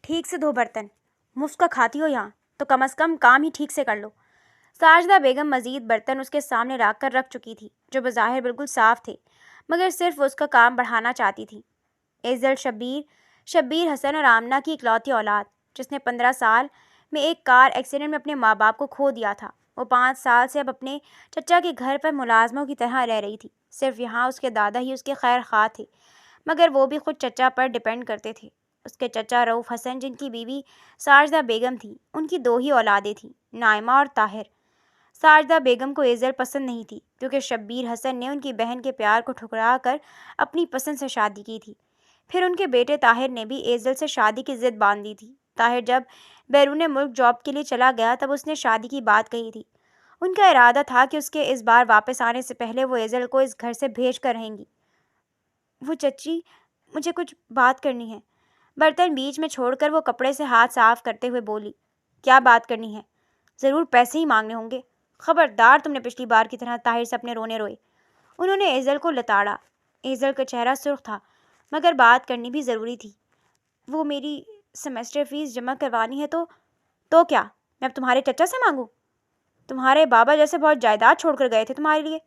ٹھیک سے دھو برتن، مفت کا کھاتی ہو یہاں تو کم از کم کام ہی ٹھیک سے کر لو۔ ساجدہ بیگم مزید برتن اس کے سامنے رکھ کر رکھ چکی تھی جو بظاہر بالکل صاف تھے، مگر صرف اس کا کام بڑھانا چاہتی تھی۔ ایزل شبیر حسن اور آمنہ کی اکلوتی اولاد، جس نے 15 سال میں ایک کار ایکسیڈنٹ میں اپنے ماں باپ کو کھو دیا تھا، وہ 5 سال سے اب اپنے چچا کے گھر پر ملازموں کی طرح رہ رہی تھی۔ صرف یہاں اس کے دادا ہی اس کے خیر خواہ تھے، مگر وہ بھی خود چچا پر ڈپینڈ کرتے تھے۔ اس کے چچا رؤف حسن، جن کی بیوی ساجدہ بیگم تھی، ان کی 2 ہی اولادیں تھیں، نائمہ اور طاہر۔ ساجدہ بیگم کو ایزل پسند نہیں تھی کیونکہ شبیر حسن نے ان کی بہن کے پیار کو ٹھکرا کر اپنی پسند سے شادی کی تھی۔ پھر ان کے بیٹے طاہر نے بھی ایزل سے شادی کی ضد باندھ دی تھی۔ طاہر جب بیرون ملک جاب کے لیے چلا گیا تب اس نے شادی کی بات کہی تھی۔ ان کا ارادہ تھا کہ اس کے اس بار واپس آنے سے پہلے وہ ایزل کو اس گھر سے بھیج کر رہیں گی۔ وہ چچی، مجھے کچھ بات کرنی ہے۔ برتن بیچ میں چھوڑ کر وہ کپڑے سے ہاتھ صاف کرتے ہوئے بولی۔ کیا بات کرنی ہے؟ ضرور پیسے ہی مانگنے ہوں گے۔ خبردار تم نے پچھلی بار کی طرح طاہر سے اپنے رونے روئے۔ انہوں نے ایزل کو لتاڑا۔ ایزل کا چہرہ سرخ تھا، مگر بات کرنی بھی ضروری تھی۔ وہ میری سیمسٹر فیس جمع کروانی ہے تو کیا میں اب تمہارے چچا سے مانگوں؟ تمہارے بابا جیسے بہت جائیداد چھوڑ کر گئے تھے تمہارے لیے۔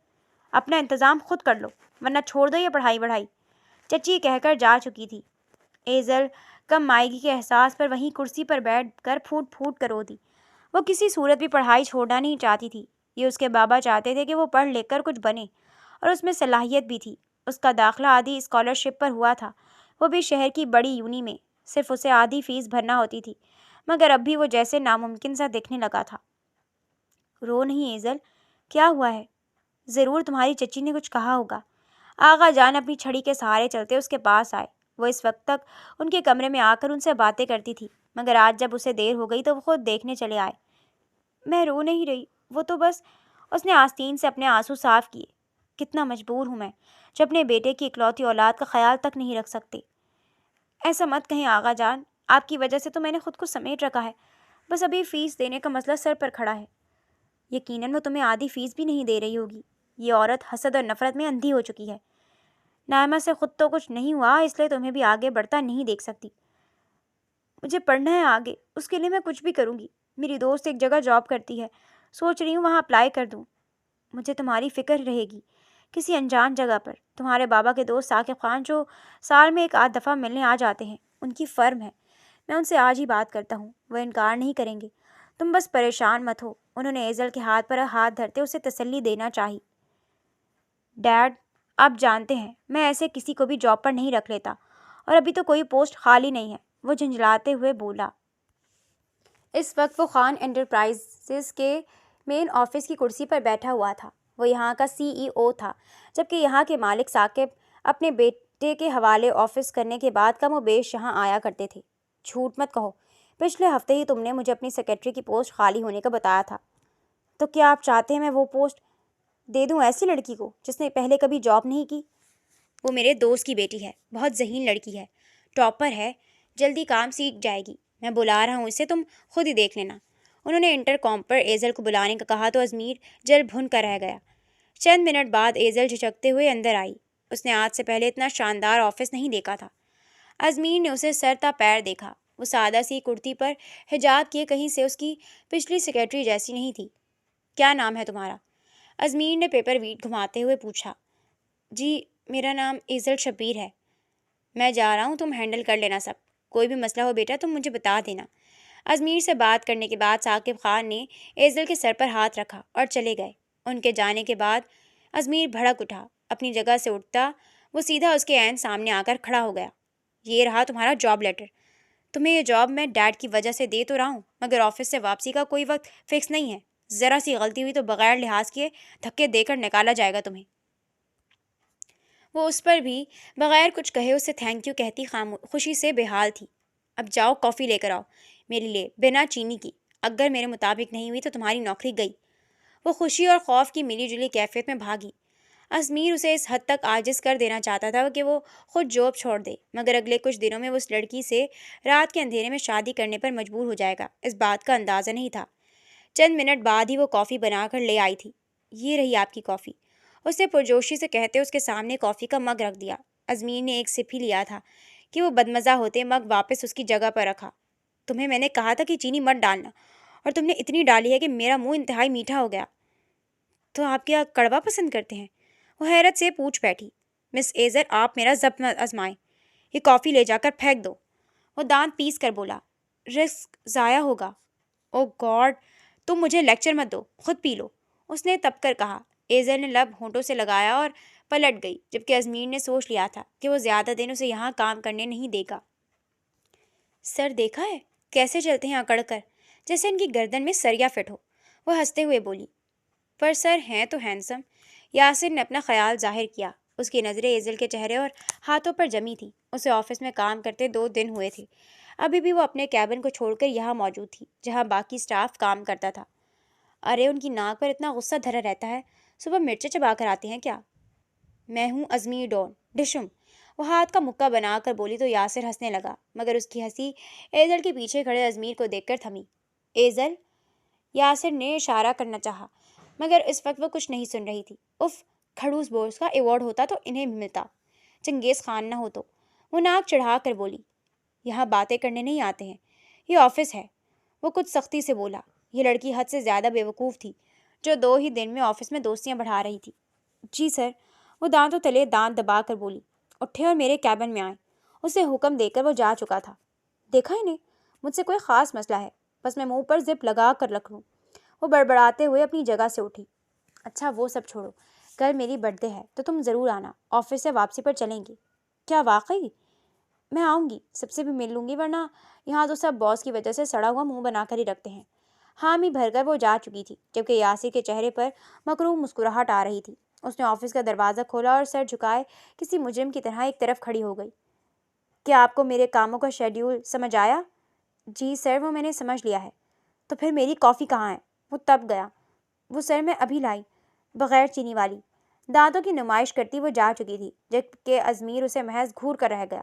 اپنا انتظام خود کر لو ورنہ چھوڑ دو یہ پڑھائی۔ چچی کہہ کر جا چکی تھی۔ ایزل کم مائگی کے احساس پر وہیں کرسی پر بیٹھ کر پھوٹ پھوٹ کر رو دی۔ وہ کسی صورت بھی پڑھائی چھوڑنا نہیں چاہتی تھی۔ یہ اس کے بابا چاہتے تھے کہ وہ پڑھ لکھ کر کچھ بنے، اور اس میں صلاحیت بھی تھی۔ اس کا داخلہ آدھی اسکالرشپ پر ہوا تھا، وہ بھی شہر کی بڑی یونی میں۔ صرف اسے آدھی فیس بھرنا ہوتی تھی، مگر اب بھی وہ جیسے ناممکن سا دکھنے لگا تھا۔ رو نہیں ایزل، کیا ہوا ہے؟ ضرور تمہاری چچی نے کچھ کہا ہوگا۔ آغا جان اپنی چھڑی کے سہارے چلتے اس کے پاس آئے۔ وہ اس وقت تک ان کے کمرے میں آ کر ان سے باتیں کرتی تھی، مگر آج جب اسے دیر ہو گئی تو وہ خود دیکھنے چلے آئے۔ میں رو نہیں رہی، وہ تو بس… اس نے آستین سے اپنے آنسو صاف کیے۔ کتنا مجبور ہوں میں جو اپنے بیٹے کی اکلوتی اولاد کا خیال تک نہیں رکھ سکتے۔ ایسا مت کہیں آغا جان، آپ کی وجہ سے تو میں نے خود کو سمیٹ رکھا ہے، بس ابھی فیس دینے کا مسئلہ سر پر کھڑا ہے۔ یقیناً وہ تمہیں آدھی فیس بھی نہیں دے رہی ہوگی۔ یہ عورت حسد اور نفرت میں اندھی ہو چکی ہے۔ نائمہ سے خود تو کچھ نہیں ہوا، اس لیے تمہیں بھی آگے بڑھتا نہیں دیکھ سکتی۔ مجھے پڑھنا ہے آگے، اس کے لیے میں کچھ بھی کروں گی۔ میری دوست ایک جگہ جاب کرتی ہے، سوچ رہی ہوں وہاں اپلائی کر دوں۔ مجھے تمہاری فکر رہے گی کسی انجان جگہ پر۔ تمہارے بابا کے دوست ثاقب خان جو سال میں 1 آدھ دفعہ ملنے آ جاتے ہیں، ان کی فرم ہے، میں ان سے آج ہی بات کرتا ہوں، وہ انکار نہیں کریں گے۔ تم بس پریشان مت ہو۔ انہوں نے ایزل کے ہاتھ پر ہاتھ دھرتے اسے تسلی دینا چاہی۔ ڈیڈ، آپ جانتے ہیں میں ایسے کسی کو بھی جاب پر نہیں رکھ لیتا، اور ابھی تو کوئی پوسٹ خالی نہیں ہے، وہ جھنجھلاتے ہوئے بولا۔ اس وقت وہ خان انٹرپرائزز کے مین آفس کی کرسی پر بیٹھا ہوا تھا۔ وہ یہاں کا CEO تھا، جبکہ یہاں کے مالک ثاقب اپنے بیٹے کے حوالے آفس کرنے کے بعد کم و بیش یہاں آیا کرتے تھے۔ جھوٹ مت کہو، پچھلے ہفتے ہی تم نے مجھے اپنی سیکرٹری کی پوسٹ خالی ہونے کا بتایا تھا۔ تو کیا آپ چاہتے ہیں میں وہ پوسٹ دے دوں ایسی لڑکی کو جس نے پہلے کبھی جاب نہیں کی؟ وہ میرے دوست کی بیٹی ہے، بہت ذہین لڑکی ہے، ٹاپر ہے، جلدی کام سیکھ جائے گی۔ میں بلا رہا ہوں اسے، تم خود ہی دیکھ لینا۔ انہوں نے انٹر کام پر ایزل کو بلانے کا کہا تو ازمیر جل بھن کر رہ گیا۔ چند منٹ بعد ایزل جھجکتے ہوئے اندر آئی۔ اس نے آج سے پہلے اتنا شاندار آفس نہیں دیکھا تھا۔ ازمیر نے اسے سر تا پیر دیکھا۔ وہ سادہ سی کرتی پر حجاب کیے کہیں سے اس کی پچھلی سیکرٹری جیسی نہیں تھی۔ کیا نام ہے تمہارا؟ ازمیر نے پیپر ویٹ گھماتے ہوئے پوچھا۔ جی، میرا نام ایزل شبیر ہے۔ میں جا رہا ہوں، تم ہینڈل کر لینا سب۔ کوئی بھی مسئلہ ہو بیٹا تم مجھے بتا دینا۔ ازمیر سے بات کرنے کے بعد ثاقب خان نے ایزل کے سر پر ہاتھ رکھا اور چلے گئے۔ ان کے جانے کے بعد ازمیر بھڑک اٹھا۔ اپنی جگہ سے اٹھتا وہ سیدھا اس کے عین سامنے آ کر کھڑا ہو گیا۔ یہ رہا تمہارا جاب لیٹر۔ تمہیں یہ جاب میں ڈیڈ کی وجہ سے دے تو رہا ہوں، مگر آفس سے واپسی کا کوئی وقت فکس نہیں ہے۔ ذرا سی غلطی ہوئی تو بغیر لحاظ کیے دھکے دے کر نکالا جائے گا تمہیں۔ وہ اس پر بھی بغیر کچھ کہے اسے تھینک یو کہتی خوشی سے بے حال تھی۔ اب جاؤ کافی لے کر آؤ میرے لیے، بنا چینی کی۔ اگر میرے مطابق نہیں ہوئی تو تمہاری نوکری گئی۔ وہ خوشی اور خوف کی ملی جلی کیفیت میں بھاگی۔ ازمیر اسے اس حد تک عاجز کر دینا چاہتا تھا کہ وہ خود جاب چھوڑ دے، مگر اگلے کچھ دنوں میں وہ اس لڑکی سے رات کے اندھیرے میں شادی کرنے پر مجبور ہو جائے گا، اس بات کا اندازہ نہیں تھا۔ چند منٹ بعد ہی وہ کافی بنا کر لے آئی تھی۔ یہ رہی آپ کی کافی، اس نے پرجوشی سے کہتے اس کے سامنے کافی کا مگ رکھ دیا۔ ازمیر نے ایک سپ ہی لیا تھا کہ وہ بدمزہ ہوتے مگ واپس اس کی جگہ پر رکھا۔ تمہیں میں نے کہا تھا کہ چینی مت ڈالنا، اور تم نے اتنی ڈالی ہے کہ میرا منہ انتہائی میٹھا ہو گیا۔ تو آپ کیا کڑوا پسند کرتے ہیں؟ وہ حیرت سے پوچھ بیٹھی۔ مس ایزر، آپ میرا ضبط مت آزمائیں، یہ کافی لے جا کر پھینک دو۔ وہ دانت پیس کر بولا۔ رسک ضائع ہوگا۔ او گاڈ، تم مجھے لیکچر مت دو، خود پی لو، اس نے تپ کر کہا۔ ایزر نے لب ہونٹوں سے لگایا اور پلٹ گئی، جبکہ ازمیر نے سوچ لیا تھا کہ وہ زیادہ دن اسے یہاں کام کرنے نہیں دے گا۔ سر دیکھا ہے کیسے چلتے ہیں اکڑ کر، جیسے ان کی گردن میں سریا فٹ ہو، وہ ہنستے ہوئے بولی۔ پر سر ہیں تو ہینڈسم۔ یاسر نے اپنا خیال ظاہر کیا۔ اس کی نظریں ایزل کے چہرے اور ہاتھوں پر جمی تھیں۔ اسے آفس میں کام کرتے 2 دن ہوئے تھے۔ ابھی بھی وہ اپنے کیبن کو چھوڑ کر یہاں موجود تھی جہاں باقی سٹاف کام کرتا تھا۔ ارے ان کی ناک پر اتنا غصہ دھرا رہتا ہے، صبح مرچیں چبا کر آتے ہیں کیا؟ میں ہوں ازمیر ڈون ڈشم، وہ ہاتھ کا مکہ بنا کر بولی تو یاسر ہنسنے لگا، مگر اس کی ہنسی ایزل کے پیچھے کھڑے ازمیر کو دیکھ کر تھمی۔ ایزل، یاسر نے اشارہ کرنا چاہا، مگر اس وقت وہ کچھ نہیں سن رہی تھی۔ اف، کھڑوس بورس کا ایوارڈ ہوتا تو انہیں بھی ملتا، چنگیز خان نہ ہو تو۔ وہ ناک چڑھا کر بولی۔ یہاں باتیں کرنے نہیں آتے ہیں، یہ آفس ہے، وہ کچھ سختی سے بولا۔ یہ لڑکی حد سے زیادہ بیوقوف تھی جو 2 ہی دن میں آفس میں دوستیاں بڑھا رہی تھی۔ جی سر، وہ دانتوں تلے دانت دبا کر بولی۔ اٹھے اور میرے کیبن میں آئیں۔ اسے حکم دے کر وہ جا چکا تھا۔ دیکھا انہیں، مجھ سے کوئی خاص مسئلہ ہے، بس میں منہ پر زپ لگا کر رکھ لوں۔ وہ بڑبڑاتے ہوئے اپنی جگہ سے اٹھی۔ اچھا وہ سب چھوڑو، کل میری برتھ ڈے ہے تو تم ضرور آنا، آفس سے واپسی پر چلیں گے۔ کیا واقعی؟ میں آؤں گی، سب سے بھی مل لوں گی، ورنہ یہاں تو سب باس کی وجہ سے سڑا ہوا منہ بنا کر ہی رکھتے ہیں۔ حامی بھر کر وہ جا چکی تھی، جبکہ یاسر کے چہرے پر مکروہ مسکراہٹ آ رہی تھی۔ اس نے آفس کا دروازہ کھولا اور سر جھکائے کسی مجرم کی طرح ایک طرف کھڑی ہو گئی۔ کیا آپ کو میرے کاموں کا شیڈیول سمجھ آیا؟ جی سر، وہ میں نے سمجھ لیا ہے۔ تو پھر میری کافی کہاں ہے؟ وہ تپ گیا۔ وہ سر میں ابھی لائی، بغیر چینی والی۔ دانتوں کی نمائش کرتی وہ جا چکی تھی، جبکہ ازمیر اسے محض گھور کر رہ گیا۔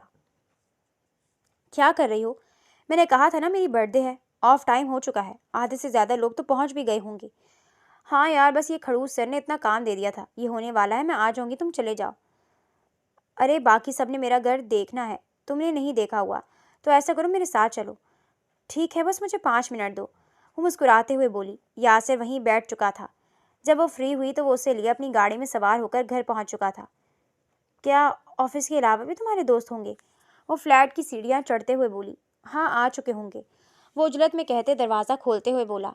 کیا کر رہی ہو؟ میں نے کہا تھا نا میری برتھ ڈے ہے، آف ٹائم ہو چکا ہے، آدھے سے زیادہ لوگ تو پہنچ بھی گئے ہوں گے۔ ہاں یار، بس یہ کھڑوس سر نے اتنا کام دے دیا تھا، یہ ہونے والا ہے، میں آ جاؤں گی، تم چلے جاؤ۔ ارے باقی سب نے میرا گھر دیکھنا ہے، تم نے نہیں دیکھا ہوا، تو ایسا کرو میرے ساتھ چلو۔ ٹھیک ہے، بس مجھے 5 منٹ دو، وہ مسکراتے ہوئے بولی۔ یاسر وہیں بیٹھ چکا تھا۔ جب وہ فری ہوئی تو وہ اسے لیے اپنی گاڑی میں سوار ہو کر گھر پہنچ چکا تھا۔ کیا آفس کے علاوہ بھی تمہارے دوست ہوں گے؟ وہ فلیٹ کی سیڑھیاں چڑھتے ہوئے بولی۔ ہاں، آ چکے ہوں گے، وہ عجلت میں کہتے دروازہ کھولتے ہوئے بولا۔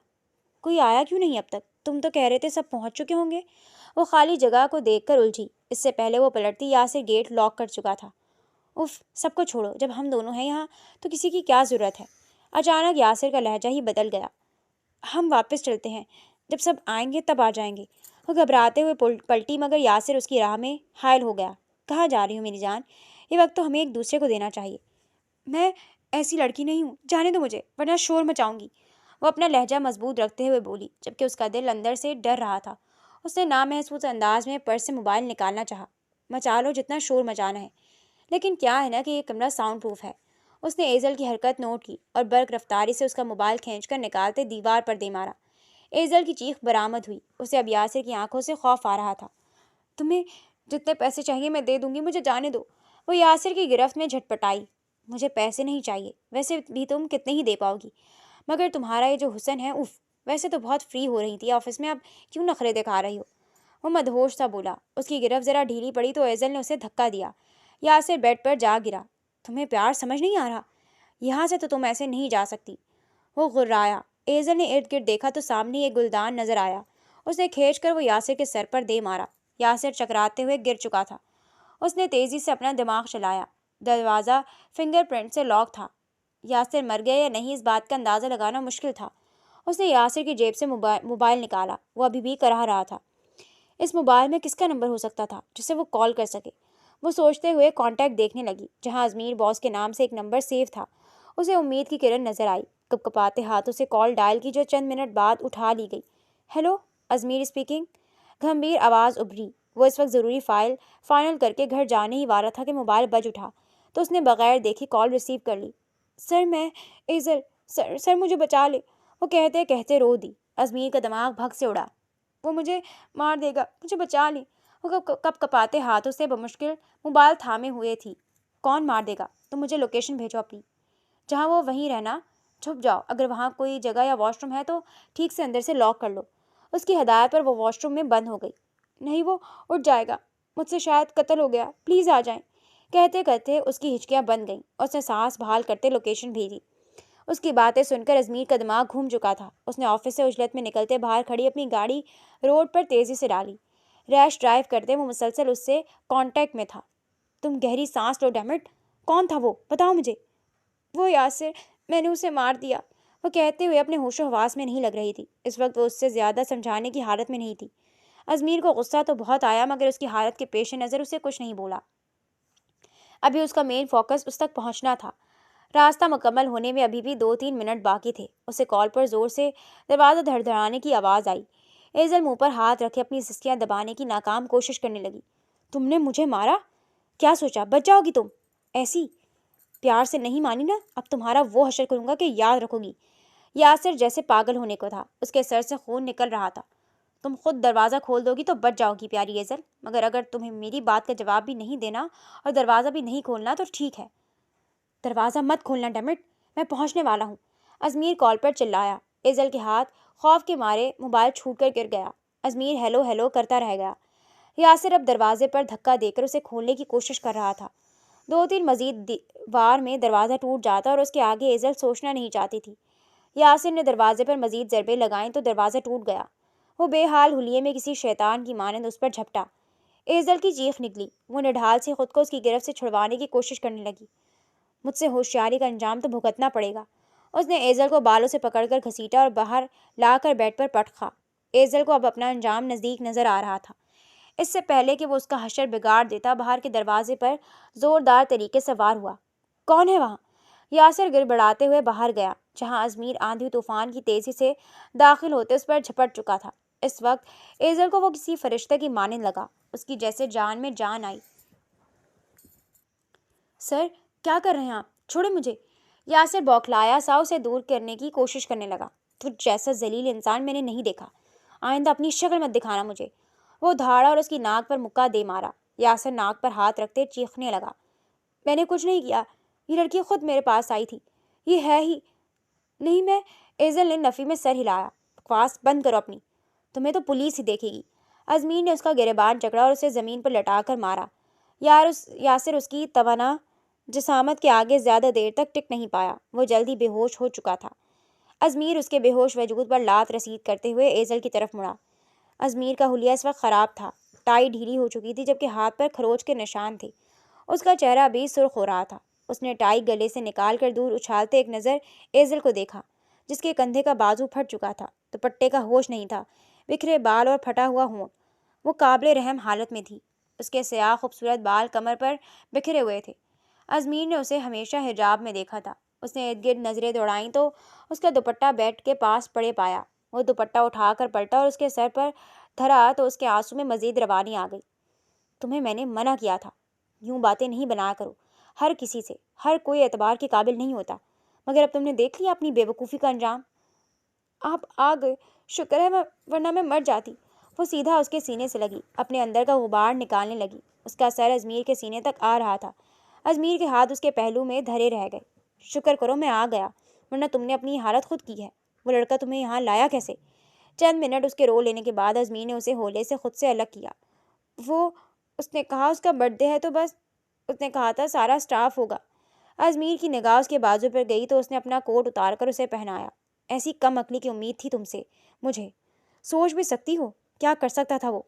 کوئی آیا کیوں نہیں اب تک؟ تم تو کہہ رہے تھے سب پہنچ چکے ہوں گے۔ وہ خالی جگہ کو دیکھ کر الجھی۔ اس سے پہلے وہ پلٹتی یاسر گیٹ لاک کر چکا تھا۔ اف، سب کو چھوڑو، جب ہم دونوں ہیں یہاں تو کسی کی کیا ضرورت ہے؟ اچانک یاسر کا لہجہ ہی بدل گیا۔ ہم واپس چلتے ہیں، جب سب آئیں گے تب آ جائیں گے۔ وہ گھبراتے ہوئے پلٹی، مگر یاسر اس کی راہ میں حائل ہو گیا۔ کہاں جا رہی ہوں میری جان؟ یہ وقت تو ہمیں ایک دوسرے کو دینا چاہیے۔ میں ایسی لڑکی نہیں ہوں، جانے دو مجھے، ورنہ شور مچاؤں گی، وہ اپنا لہجہ مضبوط رکھتے ہوئے بولی، جبکہ اس کا دل اندر سے ڈر رہا تھا۔ اس نے نامحسوس انداز میں پرس سے موبائل نکالنا چاہا۔ مچا لو جتنا شور مچانا ہے، لیکن کیا ہے نا کہ یہ کمرہ ساؤنڈ پروف ہے۔ اس نے ایزل کی حرکت نوٹ کی اور برق رفتاری سے اس کا موبائل کھینچ کر نکالتے دیوار پر دے مارا۔ ایزل کی چیخ برآمد ہوئی۔ اسے اب یاسر کی آنکھوں سے خوف آ رہا تھا۔ تمہیں جتنے پیسے چاہیے میں دے دوں گی، مجھے جانے دو، وہ یاسر کی گرفت میں جھٹپٹائی۔ مجھے پیسے نہیں چاہیے، ویسے بھی تم کتنے ہی دے پاؤ گی، مگر تمہارا یہ جو حسن ہے، اف، ویسے تو بہت فری ہو رہی تھی آفس میں، اب کیوں نخرے دکھا رہی ہو؟ وہ مدہوش سا بولا۔ اس کی گرفت ذرا ڈھیلی پڑی تو ایزل نے اسے دھکا دیا۔ یاسر بیڈ پر جا گرا۔ تمہیں پیار سمجھ نہیں آ رہا؟ یہاں سے تو تم ایسے نہیں جا سکتی، وہ غرایا۔ ایزل نے ارد گرد دیکھا تو سامنے ایک گلدان نظر آیا۔ اس نے کھینچ کر وہ یاسر کے سر پر دے مارا۔ یاسر چکراتے ہوئے گر چکا تھا۔ اس نے تیزی سے اپنا دماغ چلایا۔ دروازہ فنگر پرنٹ سے لاک تھا۔ یاسر مر گیا یا نہیں، اس بات کا اندازہ لگانا مشکل تھا۔ اس نے یاسر کی جیب سے موبائل نکالا۔ وہ ابھی بھی کرا رہا تھا۔ اس موبائل میں کس کا نمبر ہو سکتا تھا جسے وہ کال کر سکے؟ وہ سوچتے ہوئے کانٹیکٹ دیکھنے لگی، جہاں ازمیر باس کے نام سے ایک نمبر سیو تھا۔ اسے امید کی کرن نظر آئی۔ کپکپاتے ہاتھوں سے کال ڈائل کی جو چند منٹ بعد اٹھا لی گئی۔ ہیلو، ازمیر اسپیکنگ، گھمبیر آواز ابھری۔ وہ اس وقت ضروری فائل فائنل کر کے گھر جانے ہی والا تھا کہ موبائل بج اٹھا تو اس نے بغیر دیکھی کال ریسیو کر لی۔ سر، میں ایزل، سر مجھے بچا لے، وہ کہتے کہتے رو دی۔ ازمیر کا دماغ بھگ سے اڑا۔ وہ مجھے مار دے گا، مجھے بچا لے، وہ کپ کپاتے ہاتھوں سے بمشکل موبائل تھامے ہوئے تھی۔ کون مار دے گا؟ تم مجھے لوکیشن بھیجو اپنی، جہاں وہ وہیں رہنا، چھپ جاؤ، اگر وہاں کوئی جگہ یا واش روم ہے تو ٹھیک سے اندر سے لاک کر لو۔ اس کی ہدایت پر وہ واش روم میں بند ہو گئی۔ نہیں، وہ اٹھ جائے گا، مجھ سے شاید قتل ہو گیا، پلیز آ جائیں۔ کہتے کہتے اس کی ہچکیاں بند گئیں اور اس نے سانس بحال کرتے لوکیشن بھیجی۔ اس کی باتیں سن کر ازمیر کا دماغ گھوم چکا تھا۔ اس نے آفس سے اجلت میں نکلتے باہر کھڑی اپنی گاڑی روڈ پر تیزی سے ڈالی۔ ریش ڈرائیو کرتے وہ مسلسل اس سے کانٹیکٹ میں تھا۔ تم گہری سانس لو ڈیمٹ، کون تھا وہ؟ بتاؤ مجھے۔ وہ یاسر، میں نے اسے مار دیا، وہ کہتے ہوئے اپنے ہوش و حواس میں نہیں لگ رہی تھی۔ اس وقت وہ اس سے زیادہ سمجھانے کی حالت میں نہیں تھی۔ ازمیر کو غصہ تو بہت آیا مگر اس کی حالت کے پیش نظر اسے کچھ نہیں بولا۔ ابھی اس کا مین فوکس اس تک پہنچنا تھا۔ راستہ مکمل ہونے میں ابھی بھی 2-3 منٹ باقی تھے۔ اسے کال پر زور سے دروازہ دھڑدھڑانے کی آواز آئی۔ ایزل منہ پر ہاتھ رکھے اپنی سسکیاں دبانے کی ناکام کوشش کرنے لگی۔ تم نے مجھے مارا؟ کیا سوچا بچ جاؤ گی تم؟ ایسی پیار سے نہیں مانی نا، اب تمہارا وہ حشر کروں گا کہ یاد رکھو گی۔ یاسر جیسے پاگل ہونے کو تھا، اس کے سر سے خون نکل رہا تھا۔ تم خود دروازہ کھول دو گی تو بچ جاؤ گی پیاری ایزل، مگر اگر تمہیں میری بات کا جواب بھی نہیں دینا اور دروازہ بھی نہیں کھولنا تو ٹھیک ہے۔ دروازہ مت کھولنا ڈیمٹ، میں پہنچنے والا ہوں، ازمیر کال پر چلایا۔ ایزل کے ہاتھ خوف کے مارے موبائل چھوٹ کر گر گیا۔ ازمیر ہیلو ہیلو کرتا رہ گیا۔ یاسر اب دروازے پر دھکا دے کر اسے کھولنے کی کوشش کر رہا تھا۔ 2-3 مزید وار میں دروازہ ٹوٹ جاتا اور اس کے آگے ایزل سوچنا نہیں چاہتی تھی۔ یاسر نے دروازے پر مزید ضربے لگائیں تو دروازہ ٹوٹ گیا۔ وہ بے حال حلیے میں کسی شیطان کی مانند اس پر جھپٹا۔ ایزل کی چیخ نکلی۔ وہ نڈھال سے خود کو اس کی گرفت سے چھڑوانے کی کوشش کرنے لگی۔ مجھ سے ہوشیاری کا انجام تو بھگتنا پڑے گا۔ اس نے ایزل کو بالوں سے پکڑ کر گھسیٹا اور باہر لا کر بیڈ پر پٹکا۔ ایزل کو اب اپنا انجام نزدیک نظر آ رہا تھا۔ اس سے پہلے کہ وہ اس کا حشر بگاڑ دیتا، باہر کے دروازے پر زوردار طریقے سے وار ہوا۔ کون ہے وہاں؟ یاسر گڑبڑاتے ہوئے باہر گیا، جہاں ازمیر آندھی طوفان کی تیزی سے داخل ہوتے اس پر جھپٹ چکا تھا۔ اس وقت ایزل کو وہ کسی فرشتے کی مانند لگا، اس کی جیسے جان میں جان آئی۔ سر، کیا کر رہے ہیں آپ؟ چھوڑیں مجھے۔ یاسر بوکھلایا سا اسے دور کرنے کی کوشش کرنے لگا۔ تجھ جیسا ذلیل انسان میں نے نہیں دیکھا، آئندہ اپنی شکل مت دکھانا مجھے۔ وہ دھاڑا اور اس کی ناک پر مکہ دے مارا۔ یاسر ناک پر ہاتھ رکھتے چیخنے لگا۔ میں نے کچھ نہیں کیا، یہ لڑکی خود میرے پاس آئی تھی، یہ ہے ہی نہیں میں۔ ایزل نے نفی میں سر ہلایا۔ بکواس بند کرو اپنی، تمہیں تو پولیس ہی دیکھے گی۔ ازمیر نے اس کا گریبان جکڑا اور اسے زمین پر لٹا کر مارا۔ یاسر اس کی توانا جسامت کے آگے زیادہ دیر تک ٹک نہیں پایا، وہ جلدی بے ہوش ہو چکا تھا۔ ازمیر اس کے بے ہوش وجود پر لات رسید کرتے ہوئے ایزل کی طرف مڑا۔ ازمیر کا حلیہ اس وقت خراب تھا، ٹائی ڈھیلی ہو چکی تھی جبکہ ہاتھ پر کھروچ کے نشان تھے۔ اس کا چہرہ بھی سرخ ہو رہا تھا۔ اس نے ٹائی گلے سے نکال کر دور اچھالتے ایک نظر ایزل کو دیکھا، جس کے کندھے کا بازو پھٹ چکا تھا، دوپٹے کا ہوش نہیں تھا، بکھرے بال اور پھٹا ہوا ہونٹ۔ وہ قابل رحم حالت میں تھی، اس کے سیاہ خوبصورت بال کمر پر بکھرے ہوئے تھے۔ ازمیر نے اسے ہمیشہ حجاب میں دیکھا تھا۔ اس نے ارد گرد نظریں دوڑائیں تو اس کا دوپٹہ بیڈ کے پاس پڑے پایا۔ وہ دوپٹہ اٹھا کر پلٹا اور اس کے سر پر دھرا تو اس کے آنسو میں مزید روانی آ گئی۔ تمہیں میں نے منع کیا تھا، یوں باتیں نہیں بنایا کرو، ہر کسی سے ہر کوئی اعتبار کے قابل نہیں ہوتا، مگر اب تم نے دیکھ لیا اپنی بے وقوفی کا انجام۔ آپ آ گئے، شکر ہے، ورنہ میں مر جاتی۔ وہ سیدھا اس کے سینے سے لگی، اپنے اندر کا غبار نکالنے لگی۔ اس کا سر ازمیر کے سینے تک آ رہا تھا۔ ازمیر کے ہاتھ اس کے پہلو میں دھرے رہ گئے۔ شکر کرو میں آ گیا، ورنہ تم نے اپنی حالت خود کی ہے۔ وہ لڑکا تمہیں یہاں لایا کیسے؟ چند منٹ اس کے رو لینے کے بعد ازمیر نے اسے ہولے سے خود سے الگ کیا۔ اس نے کہا اس کا برتھ ڈے ہے تو بس، اس نے کہا تھا سارا سٹاف ہوگا۔ ازمیر کی نگاہ اس کے بازو پر گئی تو اس نے اپنا کوٹ اتار کر اسے پہنایا۔ ایسی کم عقلی کی امید تھی تم سے مجھے، سوچ بھی سکتی ہو کیا کر سکتا تھا وہ۔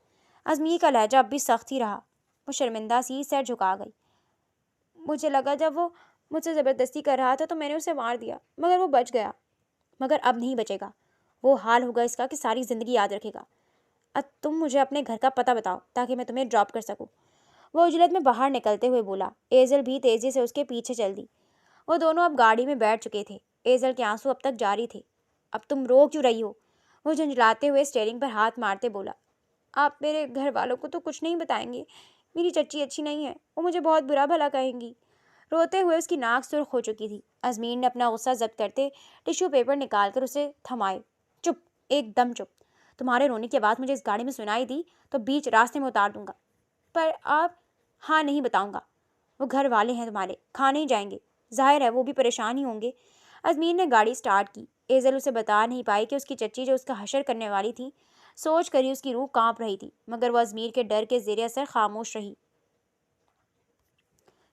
ازمیر کا لہجہ اب بھی سخت ہی رہا۔ وہ شرمندہ سی سر جھکا گئی۔ مجھے لگا جب وہ مجھ سے زبردستی کر رہا تھا تو میں نے اسے مار دیا، مگر وہ بچ گیا، مگر اب نہیں بچے گا۔ وہ حال ہوگا اس کا کہ ساری زندگی یاد رکھے گا۔ اب تم مجھے اپنے گھر کا پتہ بتاؤ تاکہ میں تمہیں ڈراپ کر سکوں۔ وہ اجلت میں باہر نکلتے ہوئے بولا۔ ایزل بھی تیزی سے اس کے پیچھے چل دی۔ وہ دونوں اب گاڑی میں بیٹھ چکے تھے۔ ایزل کے آنسو اب تک جاری تھے۔ اب تم رو کیوں رہی ہو؟ وہ جھنجھلاتے ہوئے اسٹیئرنگ پر ہاتھ مارتے بولا۔ آپ میرے گھر والوں کو تو کچھ نہیں بتائیں گے؟ میری چچی اچھی نہیں ہے، وہ مجھے بہت برا بھلا کہیں گی۔ روتے ہوئے اس کی ناک سرخ ہو چکی تھی۔ ازمیر نے اپنا غصہ ضبط کرتے ٹشو پیپر نکال کر اسے تھمائے۔ چپ، ایک دم چپ۔ تمہارے رونے کی آواز مجھے اس گاڑی میں سنائی دی تو بیچ راستے میں اتار دوں گا۔ پر آپ… ہاں نہیں بتاؤں گا۔ وہ گھر والے ہیں تمہارے، کھا نہیں جائیں گے، ظاہر ہے وہ بھی پریشان ہی ہوں گے۔ ازمیر نے گاڑی سٹارٹ کی۔ ایزل اسے بتا نہیں پائی کہ اس کی چچی جو اس کا حشر کرنے والی تھی، سوچ کر ہی اس کی روح کانپ رہی تھی، مگر وہ ازمیر کے ڈر کے زیر اثر خاموش رہی۔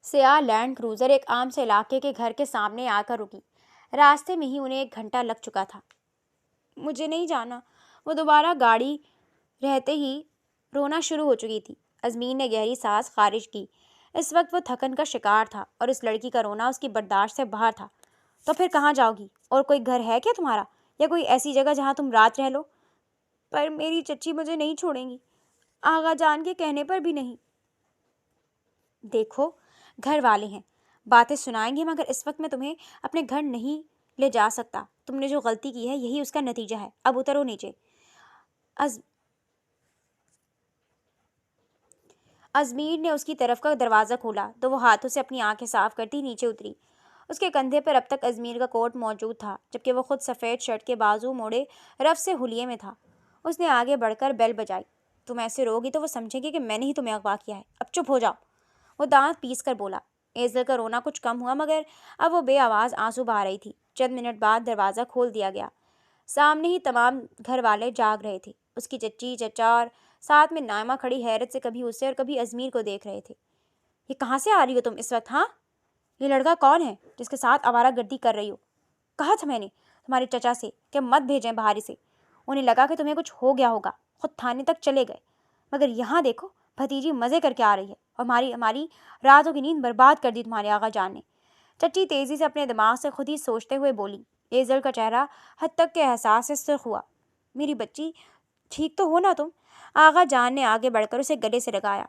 سیاہ لینڈ کروزر ایک عام سے علاقے کے گھر کے سامنے آ کر رکی۔ راستے میں ہی انہیں 1 گھنٹہ لگ چکا تھا۔ مجھے نہیں جانا، وہ دوبارہ گاڑی رہتے ہی رونا شروع ہو چکی تھی۔ ازمیر نے گہری سانس خارج کی۔ اس وقت وہ تھکن کا شکار تھا اور اس لڑکی کا رونا اس کی برداشت سے باہر تھا۔ تو پھر کہاں جاؤ گی؟ اور کوئی گھر ہے کیا تمہارا، یا کوئی ایسی جگہ جہاں تم رات رہ لو؟ پر میری چچی مجھے نہیں چھوڑیں گی، آغا جان کے کہنے پر بھی نہیں۔ دیکھو، گھر والے ہیں، باتیں سنائیں گے، مگر اس وقت میں تمہیں اپنے گھر نہیں لے جا سکتا۔ تم نے جو غلطی کی ہے یہی اس کا نتیجہ ہے، اب اترو نیچے۔ ازمیر نے اس کی طرف کا دروازہ کھولا تو وہ ہاتھوں سے اپنی آنکھیں صاف کرتی نیچے اتری۔ اس کے کندھے پر اب تک ازمیر کا کوٹ موجود تھا، جبکہ وہ خود سفید شرٹ کے بازو موڑے رف سے حلیے میں تھا۔ اس نے آگے بڑھ کر بیل بجائی۔ تم ایسے روگی تو وہ سمجھیں گے کہ میں نے ہی تمہیں اغوا کیا ہے، اب چپ ہو جاؤ، وہ دانت پیس کر بولا۔ ایزل کا رونا کچھ کم ہوا، مگر اب وہ بے آواز آنسو بہا رہی تھی۔ چند منٹ بعد دروازہ کھول دیا گیا۔ سامنے ہی تمام گھر والے جاگ رہے تھے۔ اس کی چچی، چچا اور ساتھ میں نائمہ کھڑی حیرت سے کبھی اسے اور کبھی ازمیر کو دیکھ رہے تھے۔ یہ کہاں سے آ رہی ہو تم اس وقت؟ ہاں، یہ لڑکا کون ہے جس کے ساتھ آوارہ گردی کر رہی ہو؟ کہا تھا میں نے تمہارے چچا سے کہ مت بھیجیں باہر اسے، انہیں لگا کہ تمہیں کچھ ہو گیا ہوگا، خود تھانے تک چلے گئے، مگر یہاں دیکھو بھتیجی مزے کر کے آ رہی ہے، اور ہماری راتوں کی نیند برباد کر دی تمہارے آغا جان نے۔ چچی تیزی سے اپنے دماغ سے خود ہی سوچتے ہوئے بولی۔ ایزل کا چہرہ حد تک کے احساس سے سرخ ہوا۔ میری بچی، ٹھیک تو ہو نا تم؟ آغا جان نے آگے بڑھ کر اسے گلے سے لگایا۔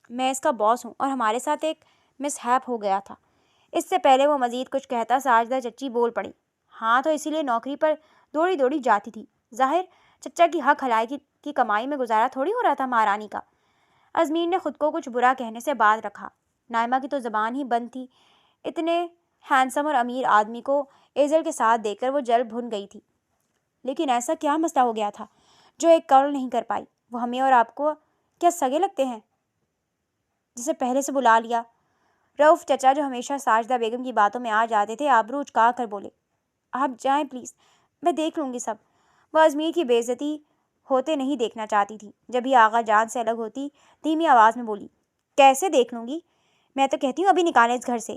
میں اس کا باس ہوں اور ہمارے ساتھ ایک مس ہیپ ہو گیا تھا۔ اس سے پہلے وہ مزید کچھ کہتا ساجدہ چچی بول پڑی۔ ہاں تو اسی لیے نوکری پر دوڑی دوڑی جاتی تھی، ظاہر چچا کی حق حلال کی کمائی میں گزارا تھوڑی ہو رہا تھا مہارانی کا۔ ازمیر نے خود کو کچھ برا کہنے سے باز رکھا۔ نائمہ کی تو زبان ہی بند تھی۔ اتنے ہینڈسم اور امیر آدمی کو ایزل کے ساتھ دیکھ کر وہ جل بھن گئی تھی۔ لیکن ایسا کیا مسئلہ ہو گیا تھا جو ایک قول نہیں کر پائی؟ وہ ہمیں اور آپ کو کیا سگے لگتے ہیں جسے پہلے سے بلا لیا؟ رؤف چچا جو ہمیشہ ساجدہ بیگم کی باتوں میں آ جاتے تھے آبرو اچکا کر بولے۔ آپ جائیں پلیز، میں دیکھ لوں گی سب۔ وہ ازمیر کی بے عزتی ہوتے نہیں دیکھنا چاہتی تھی۔ جب ہی آغا جان سے الگ ہوتی دھیمی آواز میں بولی۔ کیسے دیکھ لوں گی؟ میں تو کہتی ہوں ابھی نکالیں اس گھر سے۔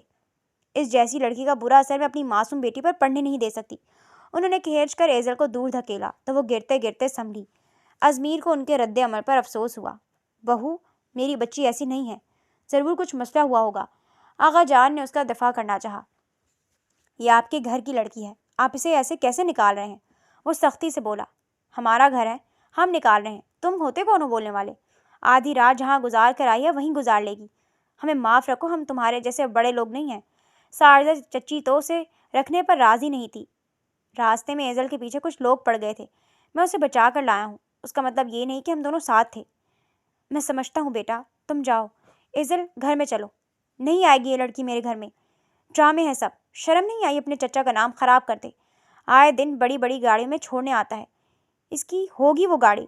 اس جیسی لڑکی کا برا اثر میں اپنی معصوم بیٹی پر پڑنے نہیں دے سکتی۔ انہوں نے کھینچ کر ایزل کو دور دھکیلا تو وہ گرتے گرتے سنبھلی۔ ازمیر کو ان کے رد عمل پر افسوس ہوا۔ بہو، میری بچی ایسی نہیں ہے، ضرور کچھ مسئلہ ہوا ہوگا۔ آغا جان نے اس کا دفاع کرنا چاہا۔ یہ آپ کے گھر کی لڑکی ہے، آپ اسے ایسے کیسے نکال رہے ہیں؟ وہ سختی سے بولا۔ ہمارا گھر ہے، ہم نکال رہے ہیں، تم ہوتے کون ہو بولنے والے؟ آدھی رات جہاں گزار کر آئی ہے وہیں گزار لے گی۔ ہمیں معاف رکھو، ہم تمہارے جیسے بڑے لوگ نہیں ہیں۔ ساجدہ چچی تو اسے رکھنے پر راضی نہیں تھی۔ راستے میں ایزل کے پیچھے کچھ لوگ پڑ گئے تھے، میں اسے بچا کر لایا ہوں، اس کا مطلب یہ نہیں کہ ہم دونوں ساتھ تھے۔ میں سمجھتا ہوں بیٹا، تم جاؤ۔ ایزل، گھر میں چلو۔ نہیں آئے گی یہ لڑکی میرے گھر میں، ڈرامے ہیں سب، شرم نہیں آئی اپنے چچا کا نام خراب کرتے؟ آئے دن بڑی بڑی گاڑیوں میں چھوڑنے آتا ہے، اس کی ہوگی وہ گاڑی۔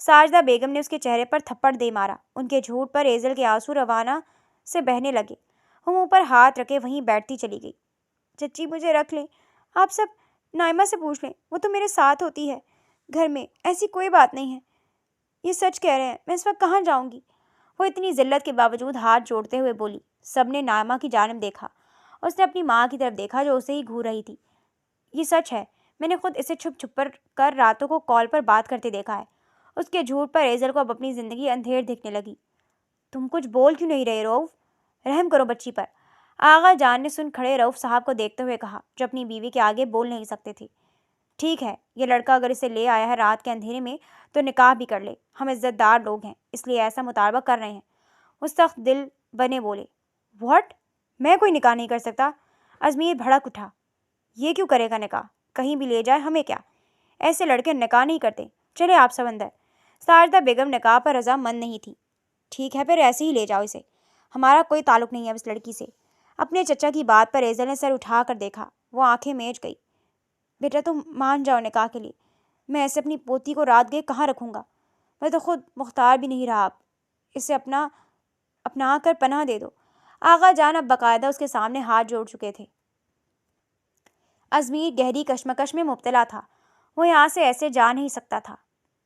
ساجدہ بیگم نے اس کے چہرے پر تھپڑ دے مارا۔ ان کے جھوٹ پر ایزل کے آنسو روانہ سے بہنے لگے۔ وہ منہ پر ہاتھ رکھے وہیں بیٹھتی چلی گئی۔ چچی مجھے رکھ لیں، آپ سب نائمہ سے پوچھ لیں، وہ تو میرے ساتھ ہوتی ہے گھر میں، ایسی کوئی بات نہیں ہے۔ یہ سچ کہہ رہے ہیں، میں اس وقت کہاں جاؤں گی؟ وہ اتنی ذلت کے باوجود ہاتھ جوڑتے ہوئے بولی۔ سب نے نائمہ کی جانب دیکھا۔ اس نے اپنی ماں کی طرف دیکھا جو اسے ہی گھور رہی تھی۔ یہ سچ ہے، میں نے خود اسے چھپ چھپ کر راتوں کو کال پر بات کرتے دیکھا ہے۔ اس کے جھوٹ پر ایزل کو اب اپنی زندگی اندھیر دکھنے لگی۔ تم کچھ بول کیوں نہیں رہے رؤف؟ رحم کرو بچی پر، آغا جان نے سن کھڑے رؤف صاحب کو دیکھتے ہوئے کہا، جو اپنی بیوی کے آگے بول نہیں سکتے تھے۔ ٹھیک ہے، یہ لڑکا اگر اسے لے آیا ہے رات کے اندھیرے میں تو نکاح بھی کر لے، ہم عزت دار لوگ ہیں اس لیے ایسا مطالبہ کر رہے ہیں۔ وہ سخت دل بنے بولے۔ واٹ؟ میں کوئی نکاح نہیں کر سکتا؟ ازمیر بھڑک اٹھا۔ یہ کیوں کرے گا نکاح؟ کہیں بھی لے جائے ہمیں کیا، ایسے لڑکے نکاح نہیں کرتے، چلے آپ سب اندر۔ ساجدہ بیگم نکاح پر رضا مند نہیں تھی۔ ٹھیک ہے پھر ایسے ہی لے جاؤ اسے، ہمارا کوئی تعلق نہیں ہے اس لڑکی سے۔ اپنے چچا کی بات پر ایزل نے سر اٹھا کر دیکھا۔ وہ آنکھیں میچ گئی۔ بیٹا تم مان جاؤ نکاح کے لیے، میں ایسے اپنی پوتی کو رات گئے کہاں رکھوں گا؟ میں تو خود مختار بھی نہیں رہا، اب اسے اپنا کر پناہ دے دو۔ آغا جان اب باقاعدہ اس کے سامنے ہاتھ جوڑ چکے تھے۔ ازمیر گہری کشمکش میں مبتلا تھا۔ وہ یہاں سے ایسے جا نہیں سکتا تھا۔